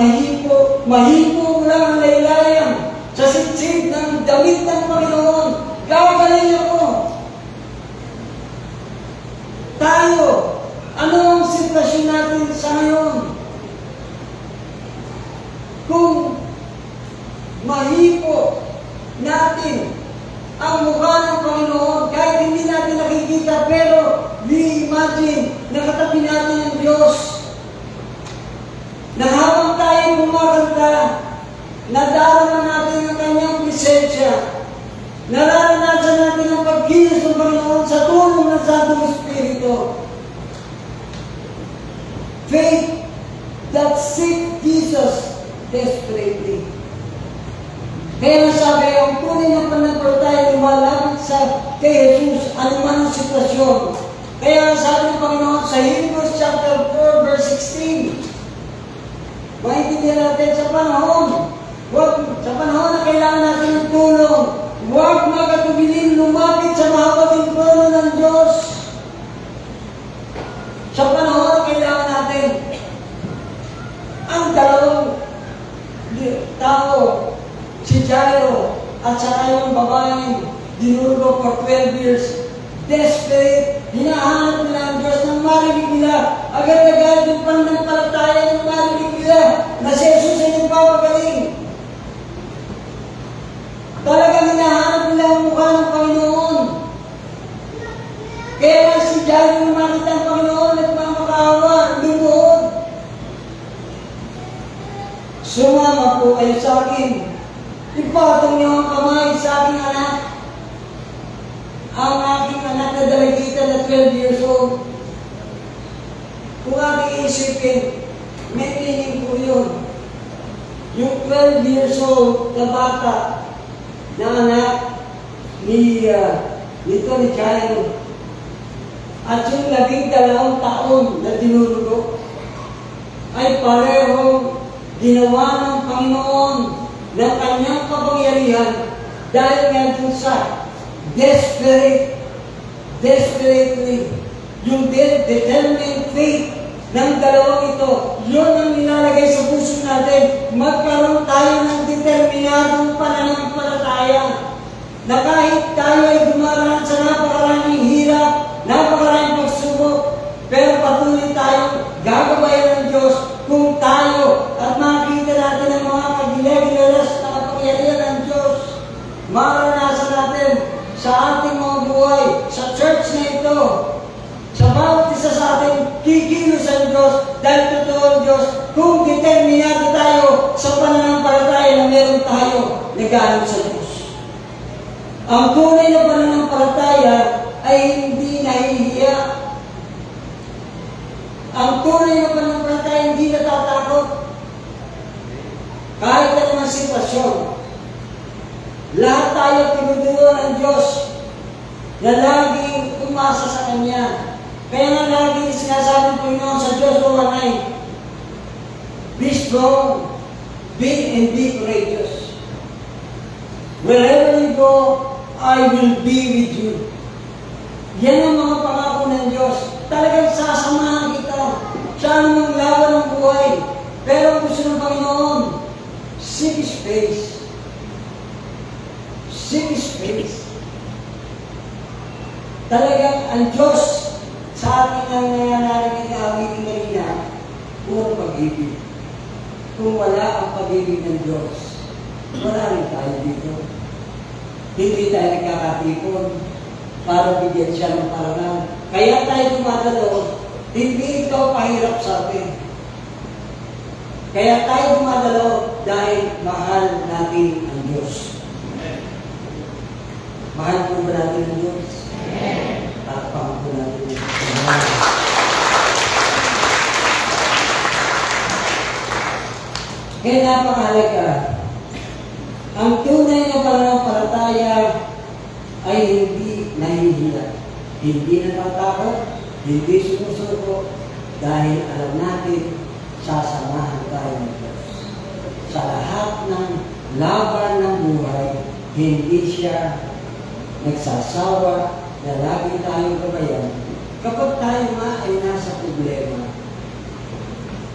mahipo lang ang laylayan sa sitsid ng damit ng Panginoon. Gagaling ako. Tayo, ano ang sitwasyon natin sa ngayon? Kung mahipo natin ang mukha ng Panginoon, kahit hindi natin nakikita, pero we imagine na katabi natin ang Diyos. Na habang tayo kumakanta, nadarama natin ang kanyang presensya. Nararanasan natin ang pagkilos ng Panginoon sa tulong ng Santong Espiritu. Faith that seeks Jesus desperately. Kaya nasabi, ang tunay ng pananampalataya lumalapit kay Jesus anuman ang sitwasyon. Kaya sabi ng Panginoon sa Hebrews chapter 4 verse 16, maintindihan natin sa panahon na kailangan natin ng tulong, huwag magatubilin lumapit sa mahabating trono ng Diyos. Sa panahon na kailangan natin, ang dalawang tao, si Jairo at saka yung babaeng dinurgo for 12 years, desperate, hinahanap nila ang Diyos nang marinig nila. Agad-agad yung pananampalataya ng marinig nila na si Jesus ay nagpapagaling. Talagang hinahanap nila ang mukha ng Panginoon. Kaya si Jairo nung makita ang Panginoon, nagmamakaawa, lumuhod. Sumama po kayo sa akin. Ipatong niyo ang kamay sa aking anak. Ang aking anak na dalagita na 12 years old. Kung ating isipin, may meaning po yun. Yung 12 years old na bata na anak nito ni Jairo at yung 12 taon na dinurgo ay parehong ginawa ng Panginoon ng kanyang kapangyarihan dahil nga dun sa desperately, yung determined faith ng dalawang ito, yun ang nilalagay sa puso natin. Magkaroon tayo ng determinadong pananampalataya na kahit tayo ay dumaraan sa napakaraming hirap, napakaraming pagsubok, pero patuloy tayo gagabayan ng Diyos kung tayo at makikita natin ang mga kagilagilalas na kapangyarihan ng Diyos. Maranasan natin sa ating mga buhay, sa church na ito, sa bawat isa sa atin, kikilos ang Diyos dahil totoo ang Diyos kung determinado tayo sa pananampalataya na meron tayo na galing sa Diyos. Ang tunay na pananampalataya ay hindi nahihiya. Ang tunay na pananampalataya ay hindi natatakot. Kahit anong sitwasyon, lahat tayo tinuturuan ng Diyos na laging umasa sa Kanya. Kaya nga lagi sinasabi ng Panginoon sa Joshua 9, be strong, be courageous. Wherever you go, I will be with you. Yan ang mga pangako ng Diyos. Talagang sasamahan kita sa anumang laban ng buhay. Pero ang gusto ng Panginoon, seek His face. Seek His face. Talagang ang Diyos sa atin ang nangyayari na awitin kanina, puro pag-ibig. Kung wala ang pag-ibig ng Diyos, wala rin tayo dito. Hindi tayo nagkakatipon para bigyan siya ng parangal. Kaya tayo dumadalo, hindi ikaw pahirap sa atin. Kaya tayo dumadalo dahil mahal natin ang Diyos. Mahal po ba natin ang Diyos? Tapang po natin ang Diyos. Kaya napakahalaga, ang tunay na pananampalataya ay hindi nahihiya, hindi natatakot, hindi sumusuko, dahil alam natin, sasamahan tayo ng Diyos. Sa lahat ng laban ng buhay, hindi siya nagsasawa na lagi tayong gabayan. Kapag tayo nga ay nasa problema,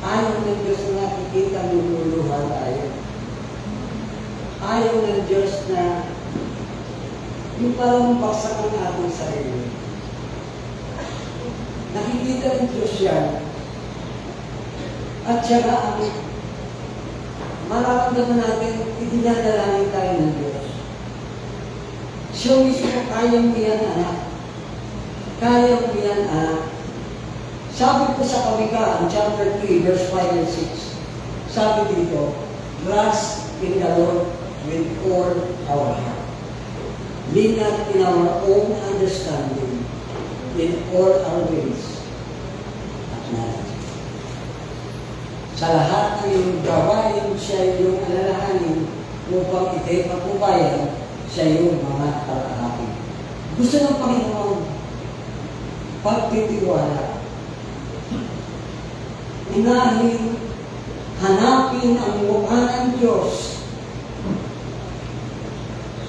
ayaw ng Diyos na nakikita lumuluhan tayo. Ayaw ng Diyos na yung parang baksak ang ating sarili. Nakikita ng Diyos yan. At siya nga ang mararamdaman natin, idinadalangin tayo ng Diyos. Siya mismo, kaya mo yan, anak. Kaya mo yan, anak. Sabi ko sa Kawikaan, chapter 3, verse 5 and 6, sabi dito, trust in the Lord with all our heart. Lean not in our own understanding, in all our ways. Acknowledge. Sa lahat ng iyong gawain, siya yung alalahanin upang ikay pagpubayan sa iyong mga kalahati. Gusto ng Panginoon, pagtitiwala, unahin, hanapin ang mukha ng Diyos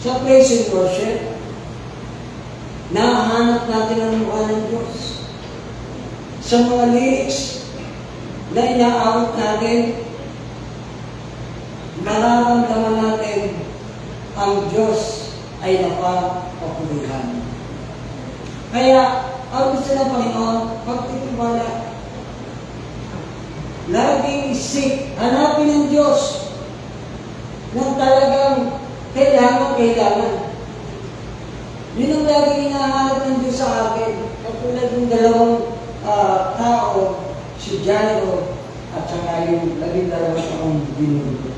sa praise and worship. nahanap natin ang mukha ng Diyos. Sa mga lyrics na inaawit natin, mararamdaman natin ang Diyos ay napapapulihan. Kaya, ang gusto ng Panginoon, pagtitiwala, laging isik, hanapin ng Diyos na talagang kailangan. Yun ang laging hinahanap ng Diyos sa akin. Katulad ng dalawang tao, si Jairo at saka yung 12 taong binulo.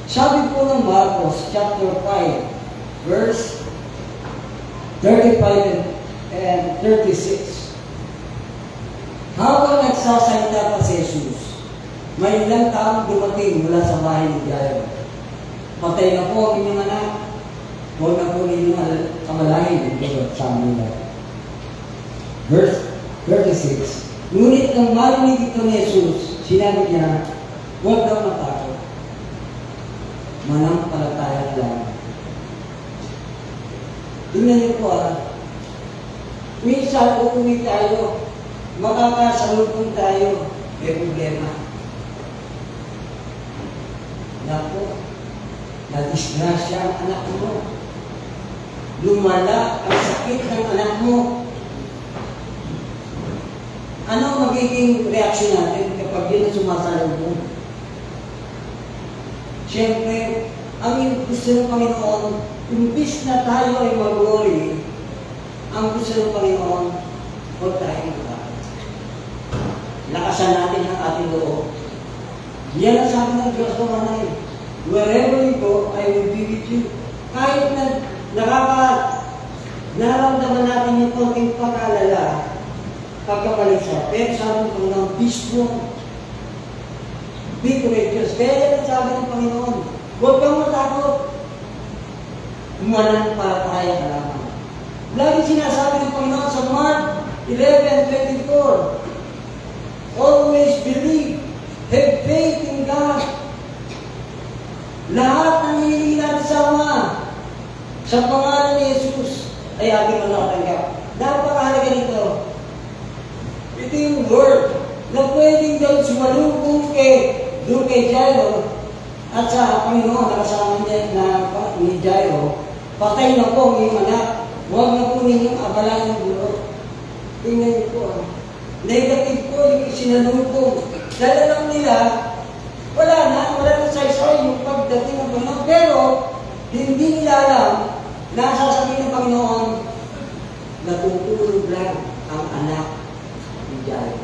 Sabi po ng Marcos chapter 5, verse 35 and 36. Habang nagsasalita pa si Jesus, may ilang taong dumating mula sa bahay ni Jairo. Patay na po ang inyong anak. Huwag na po ninyong kamalahin sa amin. Verse 36. Ngunit nang marinig ito ni Jesus, sinabi niya, huwag daw matakot. Manampalataya lang. Tingnan niyo po minsan uuwi tayo, makakasalubong tayo, may problema. Napo, nadisgrasya ang anak mo. Lumala ang sakit ng anak mo. Ano ang magiging reaksyon natin kapag yun ang sumasalubong? Siyempre, ang gusto ng Panginoon, imbis na tayo ay mag-worry, ang gusto ng Panginoon, huwag tayong matakot. Lakasan natin ang ating loob. Yan ang sabi ng Diyos ng Manay. Wherever you go, I will be with you. Kahit na nararamdaman natin yung konting pag-alala, pagkapalisa, pero sabi ng Panginoon, be strong. Be courageous. Kaya yan ang sabi ng Panginoon. Huwag kang matakot. Manampalataya ka lamang. Lagi sinasabi ng Panginoon sa Mark 11:24, always believe, have faith in God. Lahat ng hinihingi natin sa pangalan ni Jesus ay ating manatanggap. Napakahalaga nito. Ito yung word na pwedeng daw sumalubong doon kay Jairo at sa Panginoon na kasama niya ni Jairo, patay na po ang iyong anak. Huwag na po ninyong abalahan ng bulot. Tingnan niyo po. Negative po yung isinalubong. Dala lang nila, wala na saysay yung pagdating ng Panginoon. Pero, hindi nila alam na sasabihin ng Panginoon, natutulog lang ang anak ni Jairo.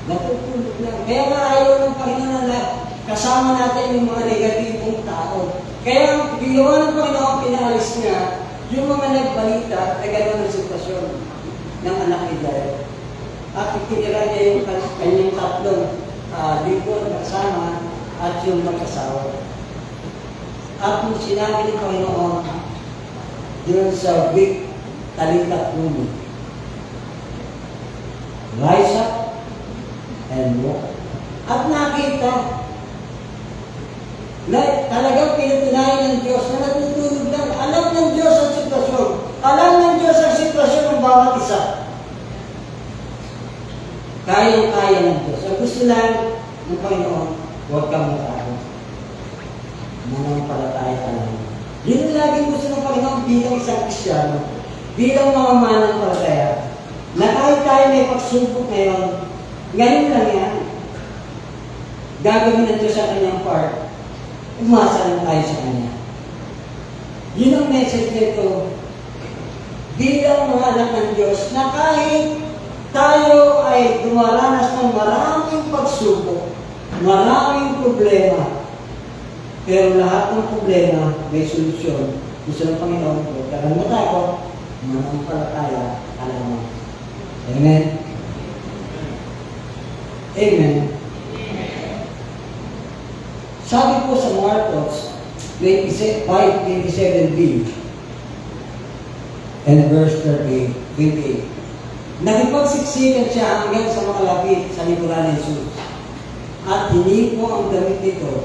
Natutulog lang. Kaya nga ayaw ng Panginoon na kasama natin yung mga negatibong tao. Kaya ginawa ng Panginoon, pinaalis niya yung mga nagbalita na gano'n ang sitwasyon ng anak ni Jairo. At itinira niya yung kanyang tatlong lingkod kasama at yung mag-asawa. At nung sinabi ng Panginoon doon sa big talikat lumo, rise up and walk. At nakita na talagang pinatunayan ng Diyos na natutulog lang. Alam ng Diyos ang sitwasyon. Alam ng Diyos ang sitwasyon ng bawat isa. Kayang-kaya ng Diyos. Ang gusto lang ng Panginoon, huwag kang matakot. Manampalataya ka lang. Yun ang laging gusto ng Panginoon bilang isang Kristiyano, bilang mga manampalataya, na kahit tayo may pagsubok ngayon lang yan, gagawin ng Diyos sa kanyang part, umasa lang tayo sa Kanya. Yun ang message nito. Bilang mga anak ng Diyos, na kahit tayo ay dumaranas ng maraming pagsubok, maraming problema, pero lahat ng problema may solusyon. Gusto ng Panginoon, huwag ka lang matakot, manampalataya ka lamang. Amen? Amen. Sabi po sa Marcos 5:27b and verse 28, nakipagsiksikan siya hanggang sa makalapit sa likuran ni Jesus at hinipo ang damit nito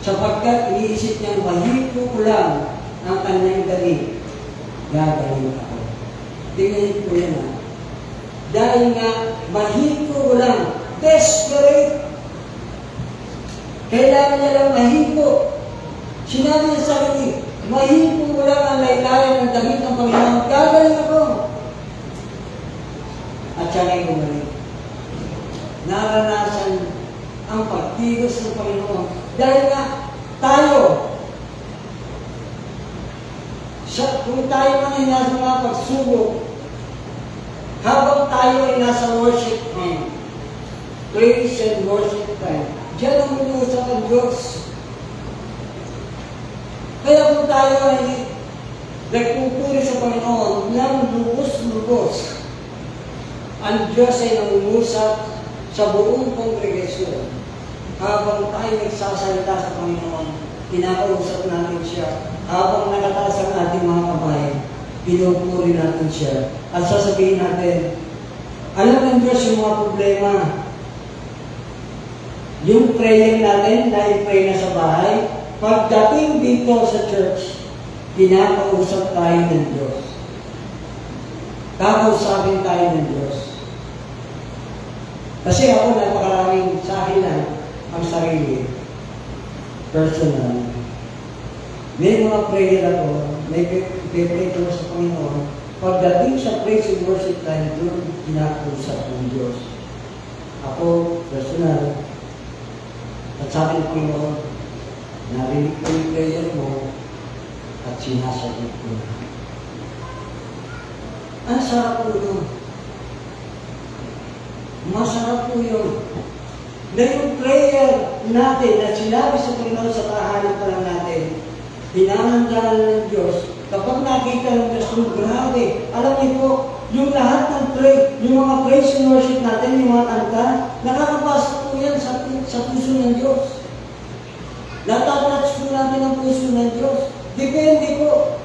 sapagkat iniisip niyang mahipo ko lang ang kanyang damit gagaling ako. Tingnan ko yan ha. Dahil nga, mahinto ko lang, desperate. Kailangan niya lang mahinto. Sinabi niya sa akin, mahinto ko lang ang laylayan ng damit ng Panginoon, gagaling ako. At siya nga'y bumalik. Naranasan ang pagtigos ng Panginoon. Dahil nga, tayo, kung tayo man ay nasa mga pagsubok, habang tayo ay nasa worship time, praise and worship time, diyan ang umuusap ang Diyos. Kaya kung tayo ay nagpupuri sa Panginoon ng lubos-lubos, ang Diyos ay nangungusap sa buong kongregasyon. Habang tayo nagsasalita sa Panginoon, kinakausap natin siya. Habang nakataas ang ating mga kamay, pinupuri natin siya. At sasabihin natin, alam ng Diyos yung mga problema. Yung prayer natin na i-pray na sa bahay, pagdating dito sa church, pinakausap tayo ng Diyos. Kakausapin tayo ng Diyos. Kasi ako, napakaraming sa akin lang ang sarili. Personal. May mga prayer ako, may pray ko sa Panginoon. Pagdating sa praise and worship time, doon pinakausap ng Diyos. Ako, personal, at sabi ng Panginoon, narinig ko yung prayer mo at sinasagot ko. Ang sarap po yun. Masarap po yun. Na yung prayer natin na sinabi sa Panginoon sa tahanan pa lang natin, hinahandaan ng Diyos, kapag nakita ng Diyos, grabe, alam niyo po, yung lahat ng yung mga praise and worship natin, yung mga kanta, nakakapasok po yan sa puso ng Diyos. Natatouch po natin ang puso ng Diyos. Depende po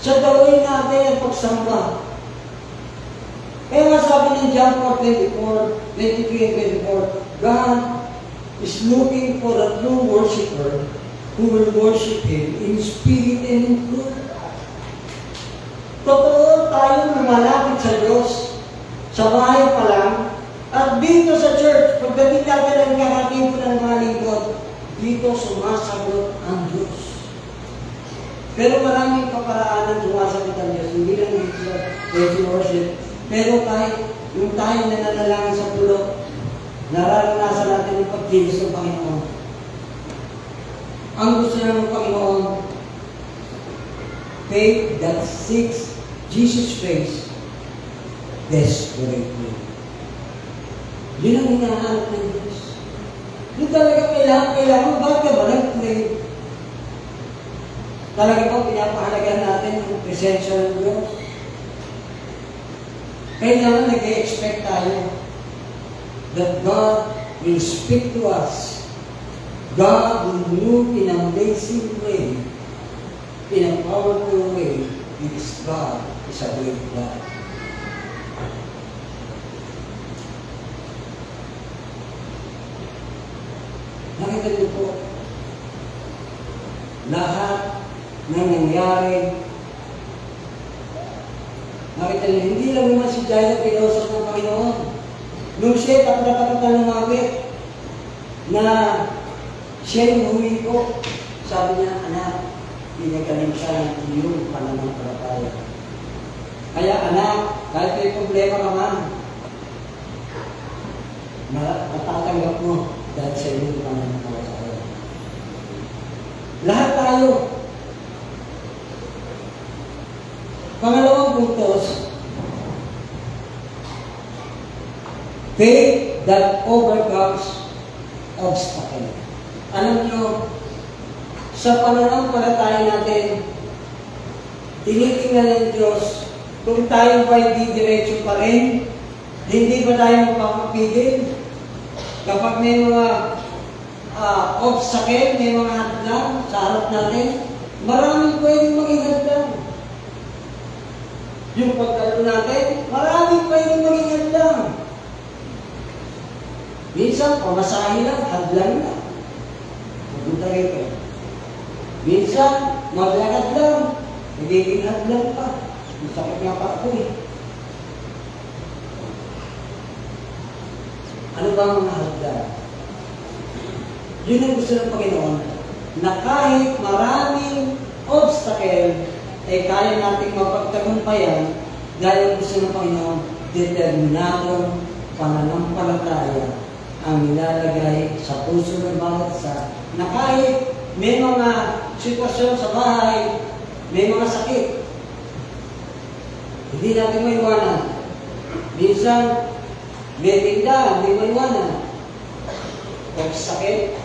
sa gawin natin ang pagsamba. Kaya nga sabi ng John 4:23 and 24, God is looking for a true worshiper who will worship Him in spirit and in truth. Totoo tayo lumalapit sa Diyos, sa bahay pa lang, at dito sa church, pagdating natin ang karating ng mga lingkod, dito sumasagot ang Diyos. Pero maraming kaparaanan sumasagot ang Diyos, hindi lang dito sa worship. Pero kahit yung tayo na nanalangin sa pulo, nararanasan natin yung pagkilos ng Panginoon. Ang gusto niya ng Panginoon, faith that seeks Jesus' face desperately. Yun ang hinahanap ng Diyos. Yung talaga kailangan, bakit ka ba nag-pray? Talaga po, pinapahalagan natin yung presensya ng Diyos. Kailangan nag-expect tayo that God will speak to us. God will move in an amazing way, in a powerful way, because God is a great God. Nakita niyo po, lahat ng nangyari, nakita niyo, hindi lang naman si Jairo kinausap ng Panginoon. Nung siya takot-takot na lumapit, na siya yung huwi ko, sabi niya, anak, pinagaling siya ng iyong pananampalataya. Kaya anak, kahit may problema ka man, matatanggap mo dahil sa iyong pananampalataya. Lahat tayo. Pangalawang puntos, faith that overcomes obstacle. Alam niyo, sa pananampalataya natin, tinitingnan ng Diyos kung tayo ba'y didiretso pa rin, hindi ba tayo mapapapigil? Kapag may mga obstacle, may mga hadlang sa harap natin, maraming pwedeng maging hadlang. Yung pagkalo natin, maraming pwedeng maging hadlang. Minsan, pamasahe lang, hadlang na. Pupunta rito. Minsan, maglakad lang, nagiging hadlang pa. Masakit nga pa ako eh. Ano ba ang mga hadlang? Yun ang gusto ng Panginoon, na kahit maraming obstacle, ay kaya nating mapagtagumpayan dahil gusto ng Panginoon, determinadong pananampalataya ang nilalagay sa puso ng bawat isa, na kahit may mga sitwasyon sa bahay, may mga sakit, hindi natin maiwanan. Minsan, may tindahan, may maiwanan. Kung sakit,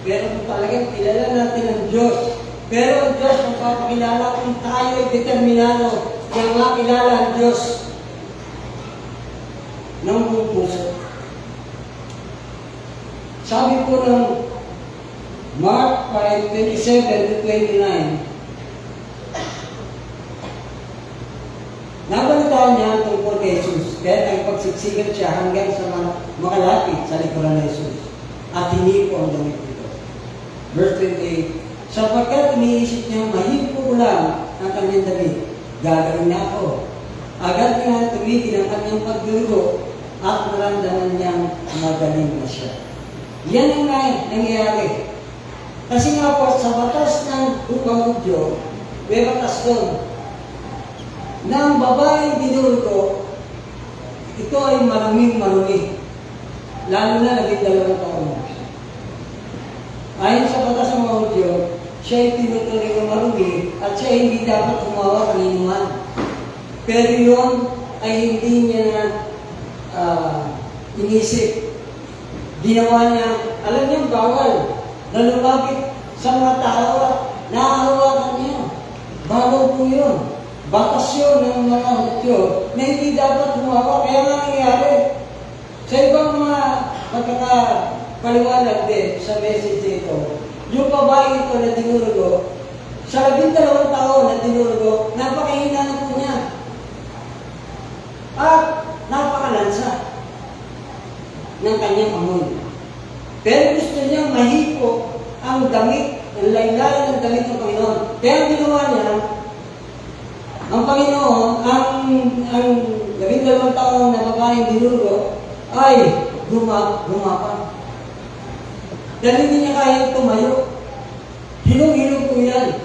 pero kung talagang kilala natin ang Diyos, pero ang Diyos magpapakilala kung tayo ay determinado na makilala ang Diyos ng buong puso. Sabi po ng Mark 5:27-29, nabalitaan niya tungkol kay Jesus, kaya nagpagsiksikan siya hanggang sa makalapit sa likuran ni Jesus at hinipo ang damit nito. Verse 28, sapagkat iniisip niya, mahipo ko lang ang kanyang damit, gagawin na ako. Agad nga tumigil ang kanyang pagdurugo at naramdaman niyang magaling na siya. Yan ang nangyayari. Kasi nga po, sa batas ng upang Hudyo, may batas doon, na ang babaeng dinurugo, ito ay maruming-marumi. Lalo na naging 2 taon. Ayon sa batas ng mga Hudyo, siya ay tinutuloy ng marumi at siya hindi dapat humawa ng inuman. Pero yun ay hindi niya na inisip. Ginawa niya, alam niya bawal na lumapit sa mga tao at nakahawakan niya. Bawal po yun. Batas yun ng mga Hudyo na hindi dapat humawa. Kaya nga nangyayari. Sa ibang mga pagkakapaliwanag din sa message ito, yung babae ito na dinurugo, sa 12 taon na dinurugo, napakahina na po niya. At napakalansa ng kanyang amoy. Pero gusto niya mahipo ang damit, ang laylayan ng damit ng Panginoon. Kaya ang ginawa niya, ang Panginoon, ang 12 taon na babaeng dinurugo, ay gumapa. Dahil hindi niya kaya tumayo. Hilong-hilong po yan.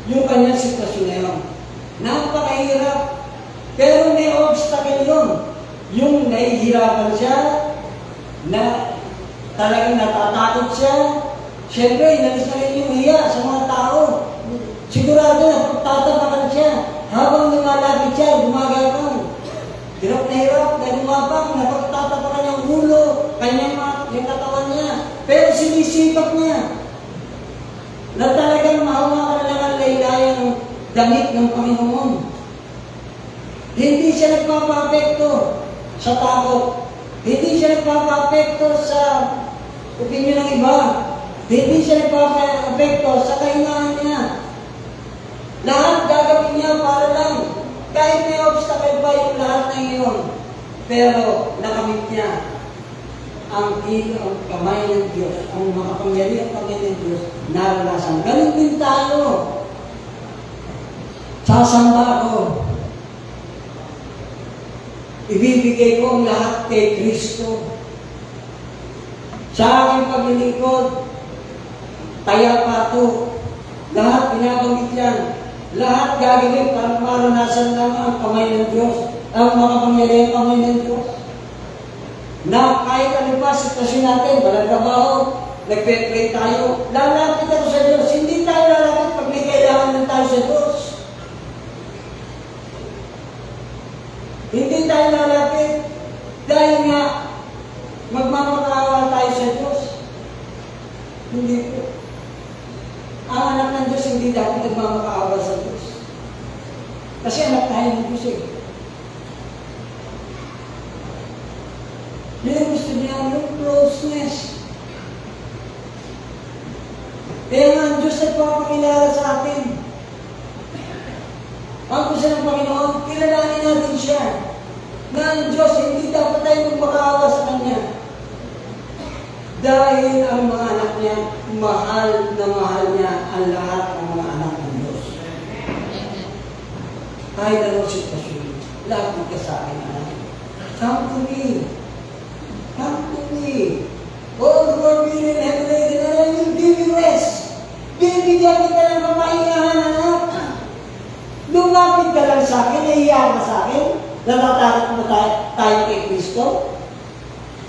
Yung kanyang sitwasyon na yun. Napakahirap. Pero may obstacle yun. Yung nahihirapan siya, na talagang natatakot siya. Siyempre, inalis na rin yung hiya sa mga tao. Sigurado na pagtatapakan siya. Habang lumalapit siya, gumagapang. Hirap na hirap, dahil lumabang, napagtatapakan yung ulo, yung katawan niya. Pero sinisipag niya na talagang mahawakan lang ang laylayan ng damit ng Panginoon. Hindi siya nagpapapekto sa takot. Hindi siya nagpapapekto sa opinyon ng iba. Hindi siya nagpapapekto sa kahinaan niya. Lahat gagawin niya para lang. Kahit may obstacle pa yung lahat ng iyon. Pero nakamit niya ang kamay ng Diyos, ang makapangyarihan kamay ng Diyos, naranasan. Ganun din tayo. Sasamba ako. Ibibigay ko ang lahat kay Kristo. Sa aking paglilingkod, taya pa ito. Lahat pinabanggit yan. Lahat gagawin para maranasan lang ang kamay ng Diyos, ang makapangyarihan kamay ng Diyos. Na kahit ano pa sitwasyon natin, walang trabaho, nagpe-pray tayo, lalapit ako sa Diyos. Hindi tayo lalapit pag may kailangan ng tayo sa Diyos. Hindi tayo lalapit dahil nga magmamakaawa tayo sa Diyos. Hindi po. Ang anak ng Diyos hindi dapat nagmamakaawa sa Diyos. Kasi anak tayo ng Diyos eh. Yun ang gusto niya, yung closeness. Kaya nga ang Diyos nagpapakilala sa atin. Ang gusto ng Panginoon, kilalanin natin siya. Na ang Diyos, hindi dapat tayo magmakaawa sa Kanya. Dahil ang mga anak niya, mahal na mahal niya ang lahat ng mga anak ng Diyos. Kahit anong sitwasyon, lapit ka sa akin, anak. Come to me. Come to me. All who are weary and heavy laden, and I will give you rest. Bibigyan kita ng kamahingahan, anak. Lumapit ka lang sa akin, nahiya ka sa akin, natatakot mo tayo kay Kristo.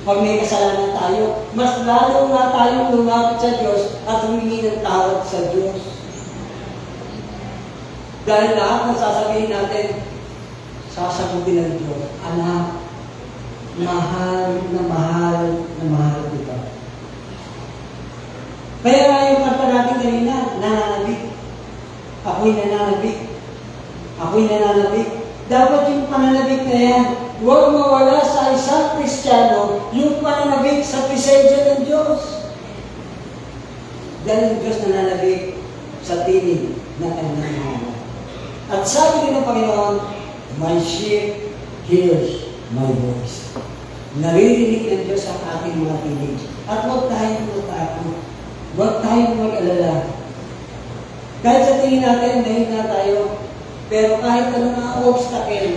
Pag may kasalanan tayo, mas lalo nga tayong lumapit sa Diyos at humingi ng tawad sa Diyos. Dahil lahat ng sasabihin natin, sasagutin ng Diyos, anak, mahal na mahal na mahal kita. Kaya nga yung kanta natin kanina, nananabik. Ako'y nananabik. Ako'y nananabik. Dapat yung pananabik na yan, huwag mawala sa isang Kristiyano yung pananabik sa presensya ng Diyos. Dahil ang Diyos nananabik sa tinig ng kanyang mga. At sabi din ng Panginoon, my sheep hears my voice. Naririnig ng Diyos ang ating mga tinig. At huwag tayong matakot. Huwag tayong mag-alala. Kahit sa tingin natin, mahina tayo, pero kahit anong mga obstacle,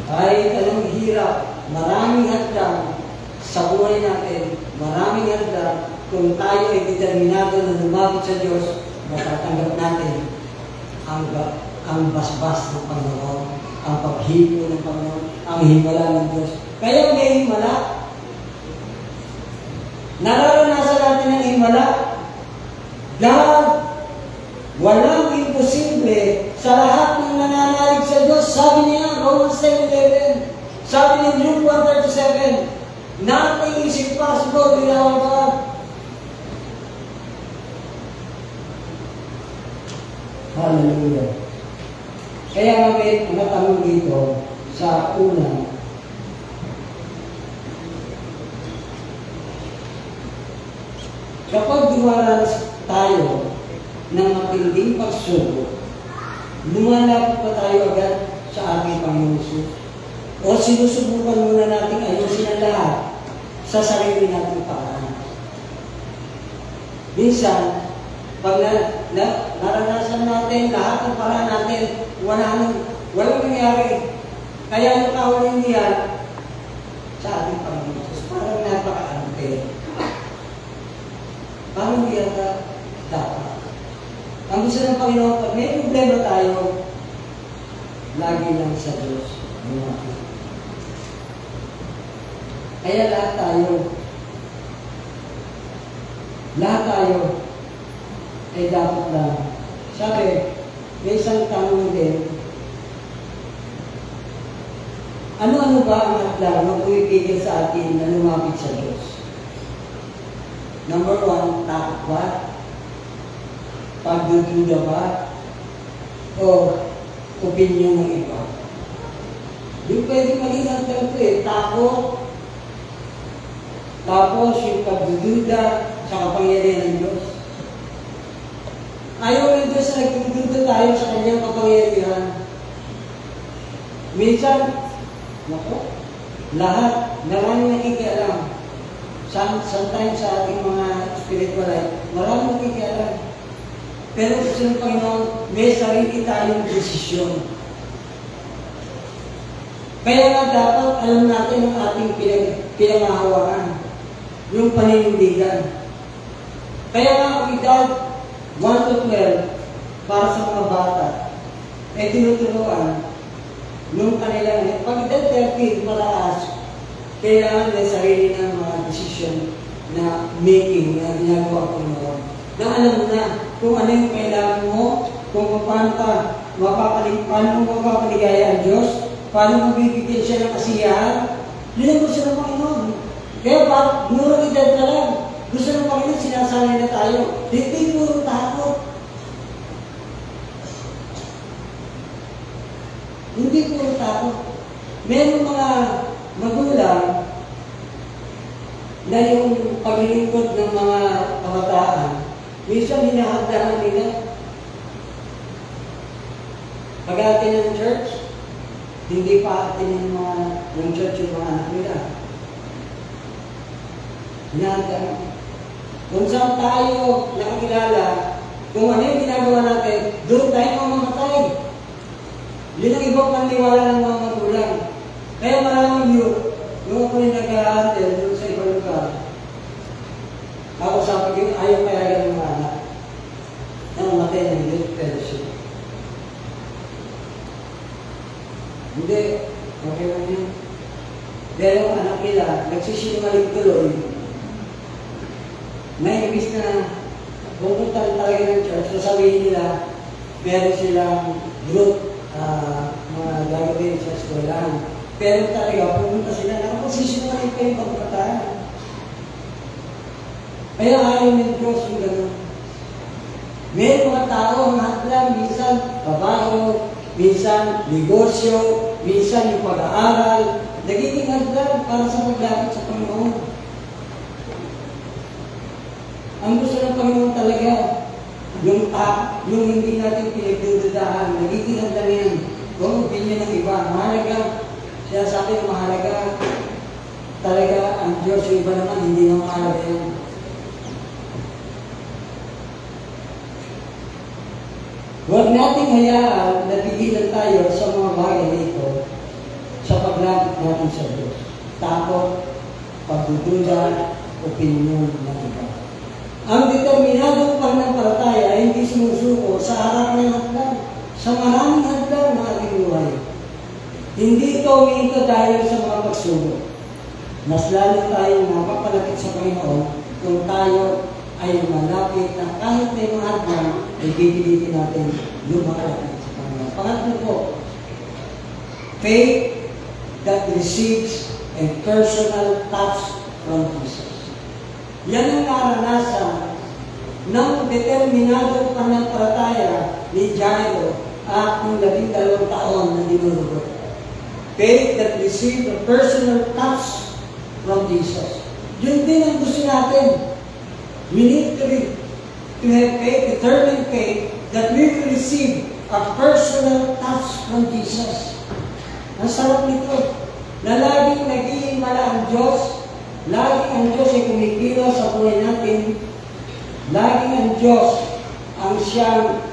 kahit anong hirap, maraming hadlang sa buhay natin, maraming hadlang, kung tayo ay determinado na lumapit sa Diyos, matatanggap natin ang basbas ng Panginoon, ang paghipo ng Panginoon, ang himala ng Diyos. Kaya may himala. Nararanasan natin ang himala. Dahil walang imposible sa lahat ng nananalig sa Diyos. Sabi niya, Romans 10:11. Sabi ni Luke 1:37, nothing is impossible with our God. Hallelujah. Kaya kami natanong dito sa una, kapag dumaranas tayo ng matinding pagsubok, lumalapit pa tayo agad sa ating Panginoon Jesus. O sinusubukan muna natin ayusin ang lahat sa sarili nating paraan. Minsan, pag naranasan natin lahat ng paraan natin, walang nangyari. Kaya nakahuli niya sa ating Panginoon Jesus. Parang napaka-ante. Parang hindi yata dapat. Ang gusto ng Panginoon, pag may problema tayo, lagi lang sa Diyos. Kaya lahat tayo ay dapat lang. Sabi, may isang tanong din, ano-ano ba ang hadlang na pumipigil sa atin na lumapit sa Diyos? Number 1, takot ba? Pagdududa ba? O opinion ng iba? Yung pwede maging hadlang ito takot. Tapos yung pagdududa sa kapangyarihan ng Diyos. Ayaw ng Diyos na nagdududa tayo sa kanyang kapangyarihan. Minsan, lahat, maraming nakikialam. Sometimes sa ating mga spiritual life, maraming nakikialam. Pero gusto ng Panginoon, may sarili tayong desisyon. Kaya nga dapat alam natin ang ating pinangahawakan, yung paninindigan. Kaya nga ang edad 1-12 para sa mga bata, ay tinuturuan nung kanilang, pag edad 13 mataas, kailangan may sarili ng mga desisyon na making na ginagawa ko noon. Na alam mo na kung ano yung kailangan mo, kung paano mo mapapaligaya ang Diyos, paano mo bibigyan siya ng kasiyahan, yun ang gusto ng Panginoon. Kaya murang edad na lang, gusto ng Panginoon, sinasanay na tayo. Hindi puro takot. Hindi puro takot. Meron mga magulang na yung paglilingkod ng mga kabataan, minsan hinahagdahan nila. Pag-atin ng church, hindi pa atin ng church yung mga anak nila. Hinahagdahan. Kung saan tayo nakakilala, kung ano yung ginagawa natin, doon tayo mamamatay. Yun ang ibang paniniwala ng mga magulang. Kaya maraming yung ako yung nag-aaral doon sa ibang lugar, ako sabi ko, ayaw kaya ng mga anak na mamatay ng youth fellowship. Hindi, okay lang yun. Dahil ang anak nila, nagsisinungaling tuloy, may ibig na pupunta talaga ng church, sasabihin nila, meron silang group, mga gagawin sa eskwelahan. Pero talaga, pumunta sila, nakapagsisinungaling pa yung pagkataan. Kaya ayaw ng Diyos yung gano'n. May mga tao, ang hadlang, minsan trabaho, minsan negosyo, minsan yung pag-aaral, nagiging hadlang para sa paglapit sa Panginoon. Ang gusto ng Panginoon talaga, yung hindi natin pinagdududahan, nagiging hadlang yan. Kung opinion ng iba, mahalaga, siya sabi ng mahalaga, talaga ang Diyos, yung iba naman, hindi na mahalaga yan. Huwag nating hayaan na pigilan tayo sa mga bagay nito sa paglapit natin sa Diyos. Takot, pagdududa, opinyon ng iba. Ang determinadong pananampalataya ay hindi sumusuko sa harap ng hadlang, sa maraming hadlang na ating buhay. Hindi ito umiinto dahil sa mga pagsubok. Mas lalo tayong mapapalapit sa Panginoon kung tayo ay malapit na kahit may mga hadlang, ay pipilitin natin lumalapit sa Panginoon. Pangatlo po, faith that receives a personal touch from Jesus. Yan ang naranasan ng determinadong pananampalataya ni Jairo at ng 12 taon na dinurugot. Faith that received a personal touch from Jesus. Yun din ang gusto natin. We need to have faith, determined faith, that we will receive a personal touch from Jesus. Ang sarap nito, na laging nag-iimala ang Diyos, laging ang Diyos ay kumikilos sa buhay natin, laging ang Diyos ang siyang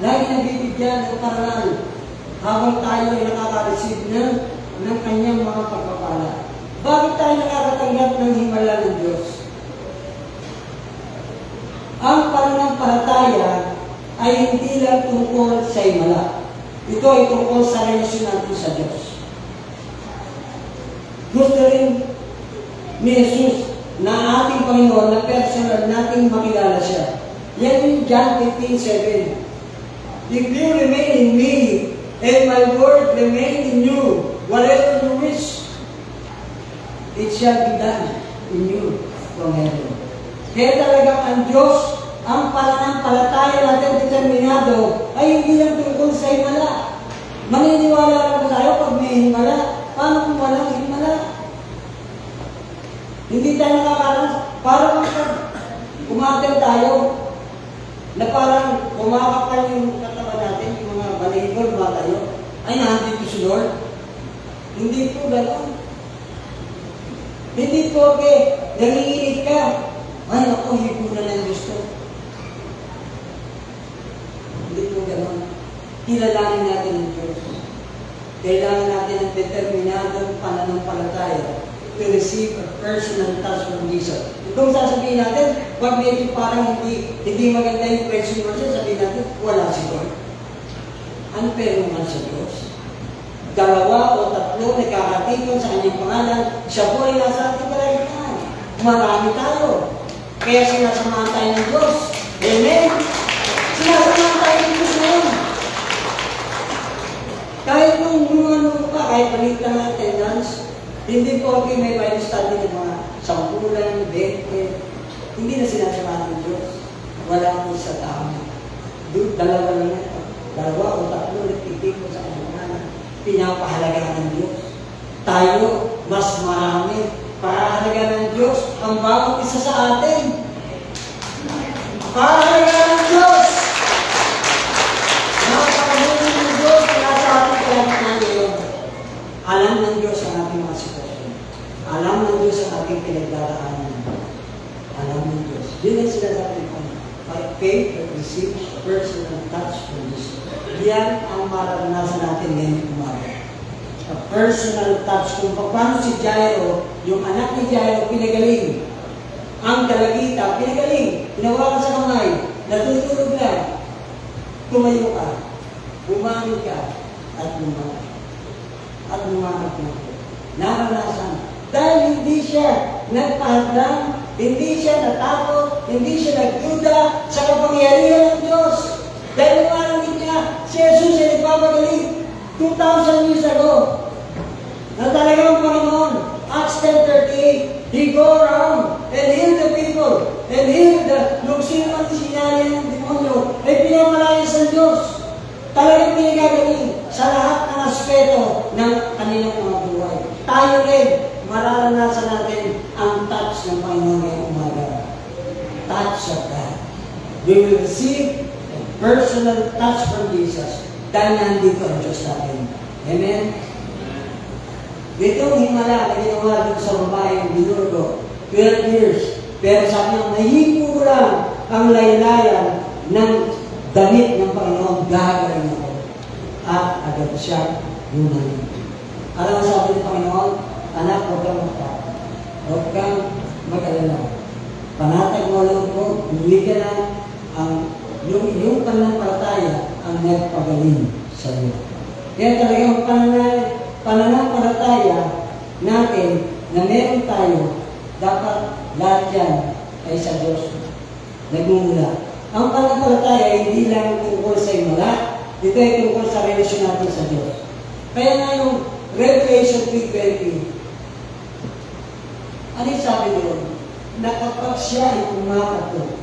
laging nabibigyan ng paraan habang tayo ay nakaka-receive ng kanyang mga pagpapala. Bakit tayo nakakatanggap ng himala ng Diyos? Ang pananampalataya ay hindi lang tungkol sa himala. Ito ay tungkol sa relasyon natin sa Diyos. Gusto rin ni Jesus na ating Panginoon na personal nating makilala siya. Yan yung John 15:7. If you remain in me, and my word remain in you, whatever you wish, it shall be done in you from heaven. Kaya talagang ang Diyos, ang pananampalataya natin determinado ay hindi lang tungkol sa himala. Maniniwala lang tayo pag may himala. Paano kung walang himala? Hindi tayo nakakalas. Parang kumagal tayo na parang kumakapal yung katawan natin, yung mga balibol, mga tayo. Ay, nandito si Lord. Hindi po gano'n. Hindi po, okay, nanginginig ka. Ay, ako, hipunan ng gusto. Hindi po gano'n. Kilalanin natin ang Diyos. Kailangan natin ang determinadong pananampalataya to receive a personal touch from Jesus. Kung sasabihin natin, pag medyo parang hindi maganda yung question mo siya, sabihin natin, wala si Lord. Unfair naman sa Diyos. Dalawa o tatlo nagkakatingin sa kanyang pangalan, siya po ay nasa ating kalagitnaan. Marami tayo. Kaya sinasamahan tayo ng Diyos. Amen? Sinasamahan tayo ng Diyos ngayon. Kahit nung ano pa, kahit palit lang ang attendance, hindi po okay may Bible study ng mga 10, 20. Hindi na sinasamahan ng Diyos. Wala po sa tao. Dalawa lang ito. Dalawa o tatlo nagtitig po sa kanyang pangalan. Pinapahalagahan ng Diyos. Tayo, mas marami. Pahalagahan ng Diyos ang bawat isa sa atin. Pahalagahan ng Diyos! Napakabuti ng Diyos na sa ating kalagitnaan ngayon. Alam ng Diyos ang ating mga sitwasyon. Alam ng Diyos ang ating pinagdaraanan. Alam faith that receives personal touch from Jesus. Yan ang mararanasan natin ngayong umaga. A personal touch. Kung paano si Jairo, yung anak ni Jairo, pinagaling. Ang dalagita, pinagaling. Pinawakan sa kamay. Natutulog lang. Tumayo ka. Bumangon ka. At bumangon. At bumangon ka. Naranasan. Dahil hindi siya nagpahadlang, hindi siya natakot, hindi siya nagduda sa kapangyarihan ng Diyos. Dahil umaramid niya, si Jesus ay nagpapagaling 2,000 years ago. Na talagang Panginoon, Acts 10:38, He go around and heal the people, and heal the, nung sino man sinali ng demonyo, ay pinapalayas ng Diyos. Talagang pinagagaling sa lahat ng aspeto ng kanilang mga buhay. Tayo rin, mararanasan natin ang touch ng Panginoon ngayong umaga. Touch of God. We will receive a personal touch from Jesus dahil nandito ang Diyos natin. Amen? Itong himala na ginawa doon sa babaeng binurgo, 12 years. Pero sabi niya, nahipo lang ang laylayan ng damit ng Panginoon, gagawin ako. At agad siya lumayo. Alam mo sabi ng Panginoon, anak, huwag kang magtakot. Huwag kang mag-alala. Panatag mo lang ko, bumili ka na yung pananampalataya ang nagpagaling sa iyo. Kaya talagang pananampalataya natin na meron tayo, dapat lahat yan ay sa Diyos nagmumula. Ang pananampalataya hindi lang tungkol sa imala, ito ay tungkol sa relasyon natin sa Diyos. Kaya nga yung Revelation 3:20, ano yung sabi doon? Na kapag siya ay kumakato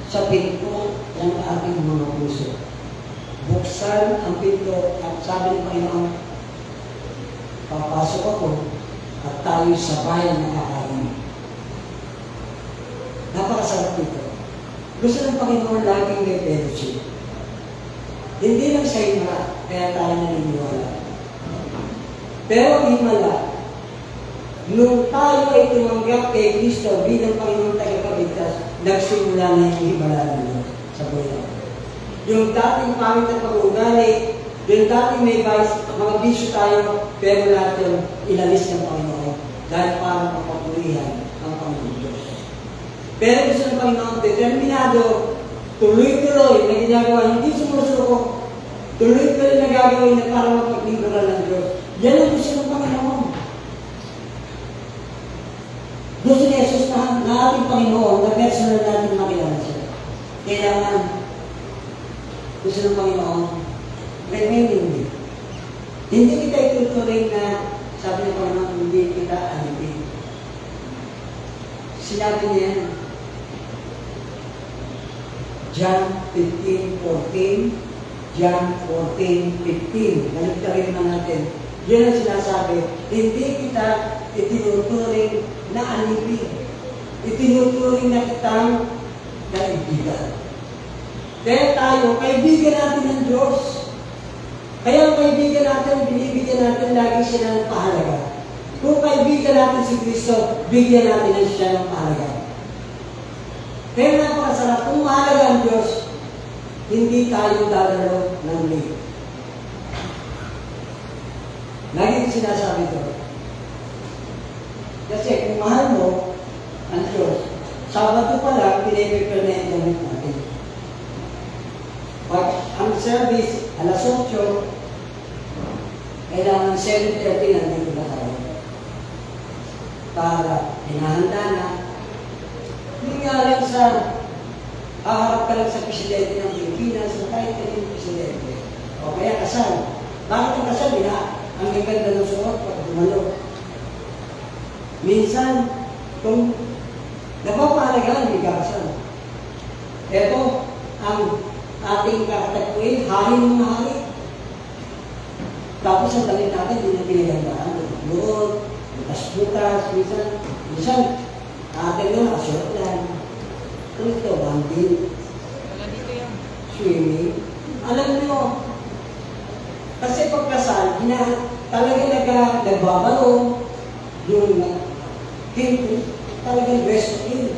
sa pinto ng ating mga puso, buksan ang pinto at sabi ng Panginoon, papasok ako at tayo sabay na kakain. Napakasarap nito. Gusto ng Panginoon laging may fellowship. Hindi lang sa himala, kaya tayo naniniwala. Pero ang himala, nung tayo ay tumanggap kay Kristo bilang Panginoon tagapagligtas, nagsimula na yung himala nila sa buhay. Yung dating pangit na pag-uugali, yung dating may vice, mga bisyo tayo, pero lahat yung ilalis ng Panginoon dahil para mapapurihan ang Panginoon Diyos. Pero gusto ng Panginoon, determinado, tuloy-tuloy na ginagawa, hindi sumusuko, tuloy-tuloy na gagawin na para mapaglingkuran ng Diyos. Yan ang gusto ng Panginoon. Gusto ni Jesus na ating Panginoon na personal natin makilala siya. Kailangan gusto ng Panginoon, remaining me. Hindi kita ituturing na sabi ng Panginoon, hindi kita alipin. Sinabi niya yan, John 15:14, John 14:15. Balik-tarin na natin. Yan ang sinasabi, hindi kita itinuturing na alipin. Itinuturing na kitang kaibigan. Kaya tayo, kaibigan natin ng Diyos. Kaya ang kaibigan natin, binibigyan natin lagi siya ng pahalaga. Kung kaibigan natin si Kristo, bigyan natin siya ng pahalaga. Kaya napakasarap, kung mahalaga ang Diyos, hindi tayo dadalo ng late. Lagi ko sinasabi ito. Kasi kung mahal mo ang Diyos, Sabado pa lang, pinipipil na yung damit natin. Pag ang service, alas 8, kailangan 7:30 nandito na tayo. Para hinahanda na. Hindi nga lang sa haharap ka lang sa presidente ng Pilipinas, o kahit kanino presidente. O kaya kasal. Bakit ang kasal? Ang gaganda ng suot pag dumalo. Minsan, kung napapahalagaan, hindi ka kasal. Ito, ang ating kakatakuin, hari ng hari. Tapos ang damit natin, hindi na pinagandaan. Doon, butas-butas, minsan, atin na, short lang. Ano ito, bandil? Swimming. Alam nyo, kasi pagkasal, talaga nagbabalo, yung talagang dress to kill.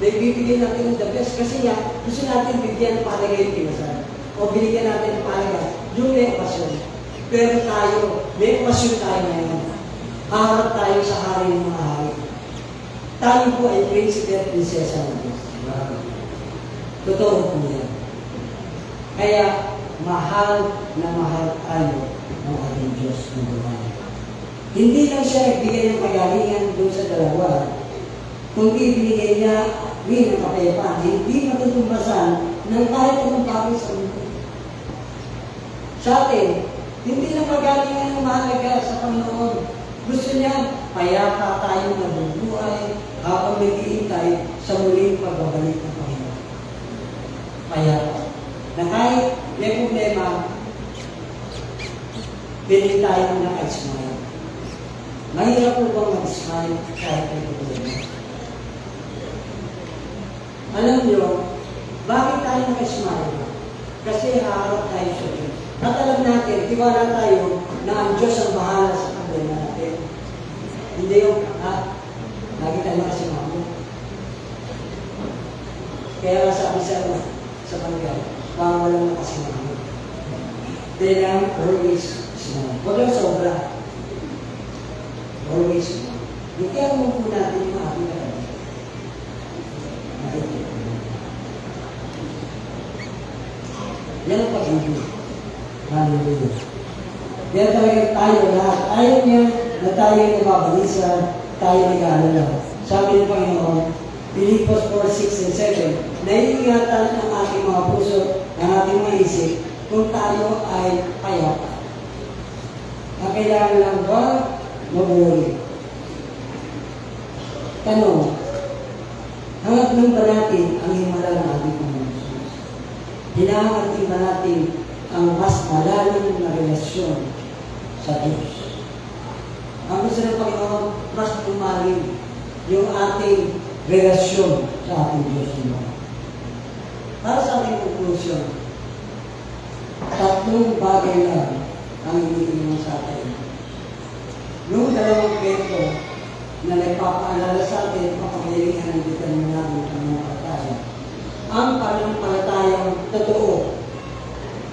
Nagbibigay natin ng the best kasi nga, gusto natin bigyan ng palagay yung kinasal. O binigyan natin ng palagay, yung may okasyon. Pero tayo, may okasyon tayo ngayon. Haharap tayo sa hari ng mga hari. Tayo po ay prinsipe at prinsesa ng Diyos. Totoo po yan. Kaya, mahal na mahal tayo ng ating Diyos ng buhay. Hindi lang siya nagbigay ng kagalingan doon sa dalawa, kundi binigay niya rin ang kapayapaan, hindi matutumbasan ng kahit anong bagay sa mundo. Sa atin, hindi lang kagalingan ang mahalaga sa Panginoon. Gusto niya, payapa tayo nabubuhay habang naghihintay sa muling pagbabalik ng Panginoon. Payapa. Na kahit may problema, pili tayo na naka-smile. Mahirap po bang mag-smile kahit may problema? Alam niyo, bakit tayo naka-smile? Kasi haharap tayo sa Diyos. At alam natin, tiwala tayo na ang Diyos ang bahala sa problema natin. Hindi yung, lagi tayo nakasimamo. Kaya sabi sa Bangga, parang walang nakasimamo. Kailangan always smile. Huwag lang sobra. Always smile. Kaya mo po natin yung ating karami. Yan ang pag-ibig. Hallelujah. Yan talaga tayo lahat. Ayaw niya na tayo nababalisa, tayo nag-aalala. Sabi ng Panginoon, Pilipos 4:6 and 7, naiingatan ang ating mga puso, ang ating mga isip, kung tayo ay payapa. Ang kailangan lang ba mabuhay? Tanong, hangat ba natin ang himala ng ating Panginoon? Hinahangat ba natin ang mas malalim na relasyon sa Diyos? Ang gusto ng Panginoon, mas lumalim yung ating relasyon sa ating Diyos. Para sa ating conclusion, tatlong bagay lang ang iniiwan sa atin. Yung dalawang kwento na nagpapaalala sa atin ang pagkailangan ng determinado ng pananampalataya. Ang pananampalatayang totoo.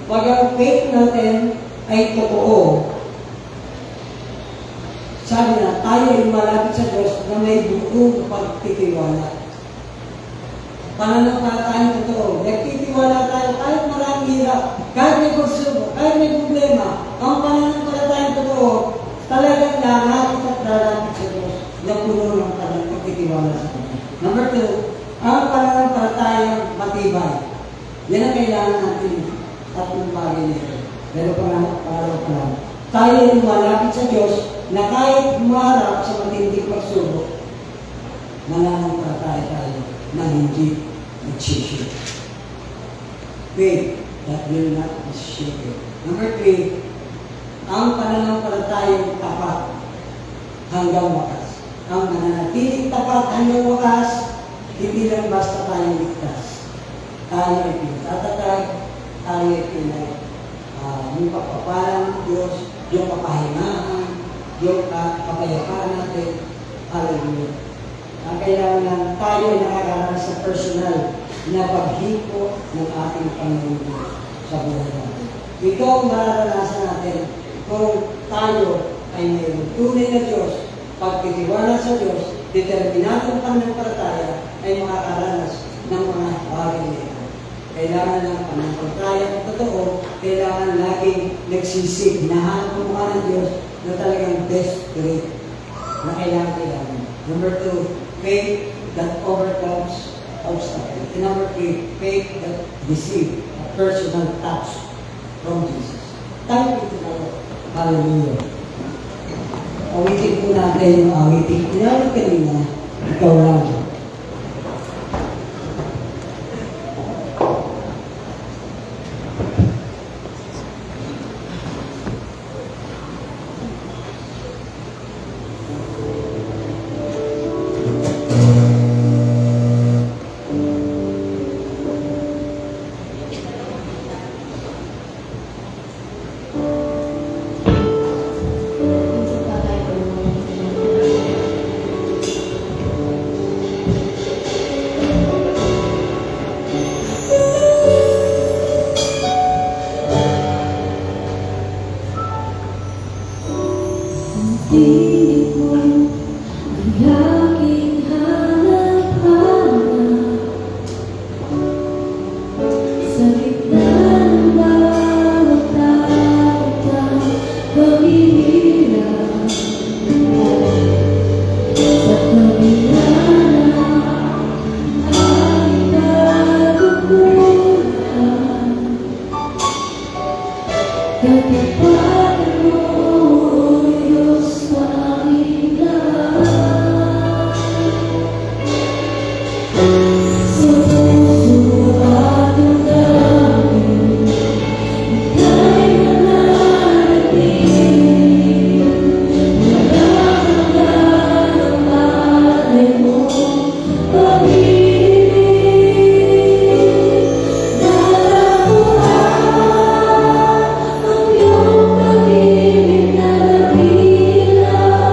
Pag ang faith natin ay totoo, sabi na, tayo ay malapit sa Diyos na may buong pagtitiwala. Pananampalatayang totoo. Nagtitiwala tayo kahit maraming hirap, kahit may konsumo, kahit may problema. Ang pananampalatayang totoo, talagang lalapit at lalapit sa Diyos na puno ng pagtitiwala sa Kanya. Number 2, ang pananampalatayang matibay. Yan ang kailangan natin. Tatlong bagay nito. Pero pangalawa pa lang. Tayo ay malapit sa Diyos na kahit humarap sa matinding pagsubok, mananampalataya tayo na hindi nagsishake. Faith that will not be shaken. Number 3, ang pananampalatayang tapat hanggang wakas. Ang mananatiling tapat hanggang wakas, hindi lang basta tayo ligtas. Tayo ay pinatatatag, tayo ay yung pagpapalang ng Diyos, yung kapahingahan, yung kapayapaan natin. Hallelujah. Ang kailangan lang tayo ay nakakaranas sa personal na paghipo ng ating Panginoon sa buhay natin. Ito ang mararanasan natin kung tayo ay mayroong tunay na Diyos, pagtitiwala sa Diyos, determinadong pananampalataya ay makakaranas ng mga bagay na ito. Kailangan ng pananampalataya ng totoo, kailangan laging nagsisig, nahanap ang mukha ng Diyos na talagang desperate na kailangan. Number 2, faith that overcomes obstacles. And number 3, faith that receives a personal touch from Jesus. Thank you to the Lord. Hallelujah. Awitin po natin yung awitin. Tinawag kanina, ikaw lang.
piling mo ang aking hanap-hanap. Sa gitna ng bawat takot at pamihirap, sa kabila ng aking pagkukulang, katapat mo, Diyos, sa aking lahat. Sa puso at damdamin, ika'y mananatili. Walang hanggan ang alay mong pag-ibig. Dalapuan ang iyong pag-ibig na dakila.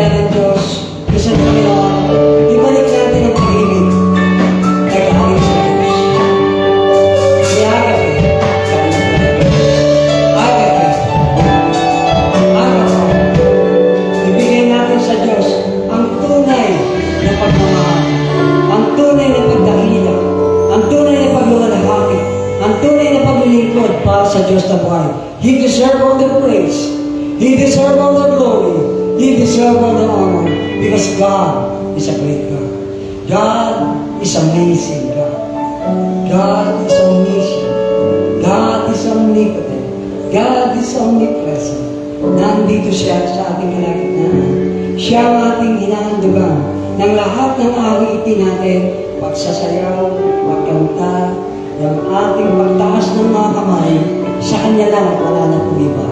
kaya ng Diyos, gusto ng Panginoon, ibalik natin ang pag-ibig na galing sa Diyos. Si Agape, ibigay natin sa Diyos ang tunay na pagmamahal, ang tunay na pagdakila, ang tunay na pagluwalhati, ang tunay na paglilingkod para sa Diyos na buhay. He deserves all the praise. He deserves all the glory. He deserves all the honor because God is a great God. God is amazing God. God is amazing. God is omnipotent. God is omnipresent. Nandito siya sa ating kalagitnaan. Siya ang ating hinahandugan ng lahat ng awitin natin, pagsasayaw, pagkanta, yung ating pagtaas ng mga kamay, sa Kanya lang at wala na pong iba.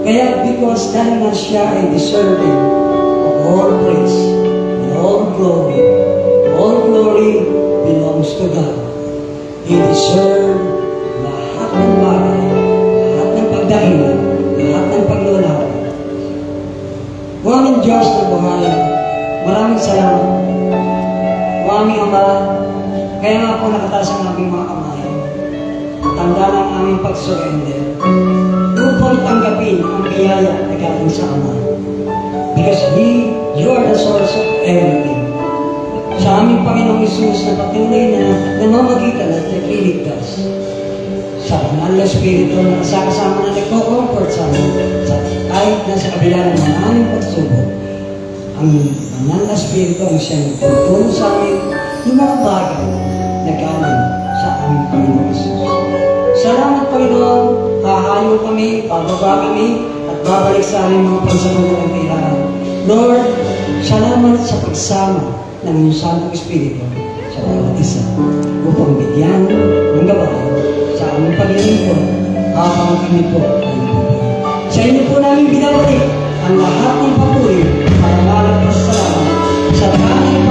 Kaya because dahil nga siya ay deserving of all praise and all glory belongs to God. He deserves lahat ng bagay, lahat ng pagdahilan, lahat ng paglulaway. O aming Diyos na buhay, maraming salamat. O aming Ama, kaya nga po nakataas ang aming mga kamay. Tanda ng aming pag-surrender upang tanggapin ang biyaya na galing sa Ama. Because you are the source of everything. Sa aming Panginoong Isus na patuloy na namamagitan at nagliligtas. Sa Banal na Espiritu na kasama na nagko-comfort sa amin kahit na sa kabila ng mga aming pagsubok. Ang Banal na Espiritu ang siyang tutulong sa amin yung mga bagay na galing sa aming Panginoong Isus. Salamat Panginoon, hahayo kami, pababa kami, at babalik sa aming mga pagsabunan ng kailangan. Lord, salamat sa pagsama ng iyong Santong Espiritu sa bawat isa upang bigyan ng gabay sa aming paglilingkod habang kami po ay nabubuhay. Sa inyo po namin binabalik ang lahat ng papuri para malagpas sa tanging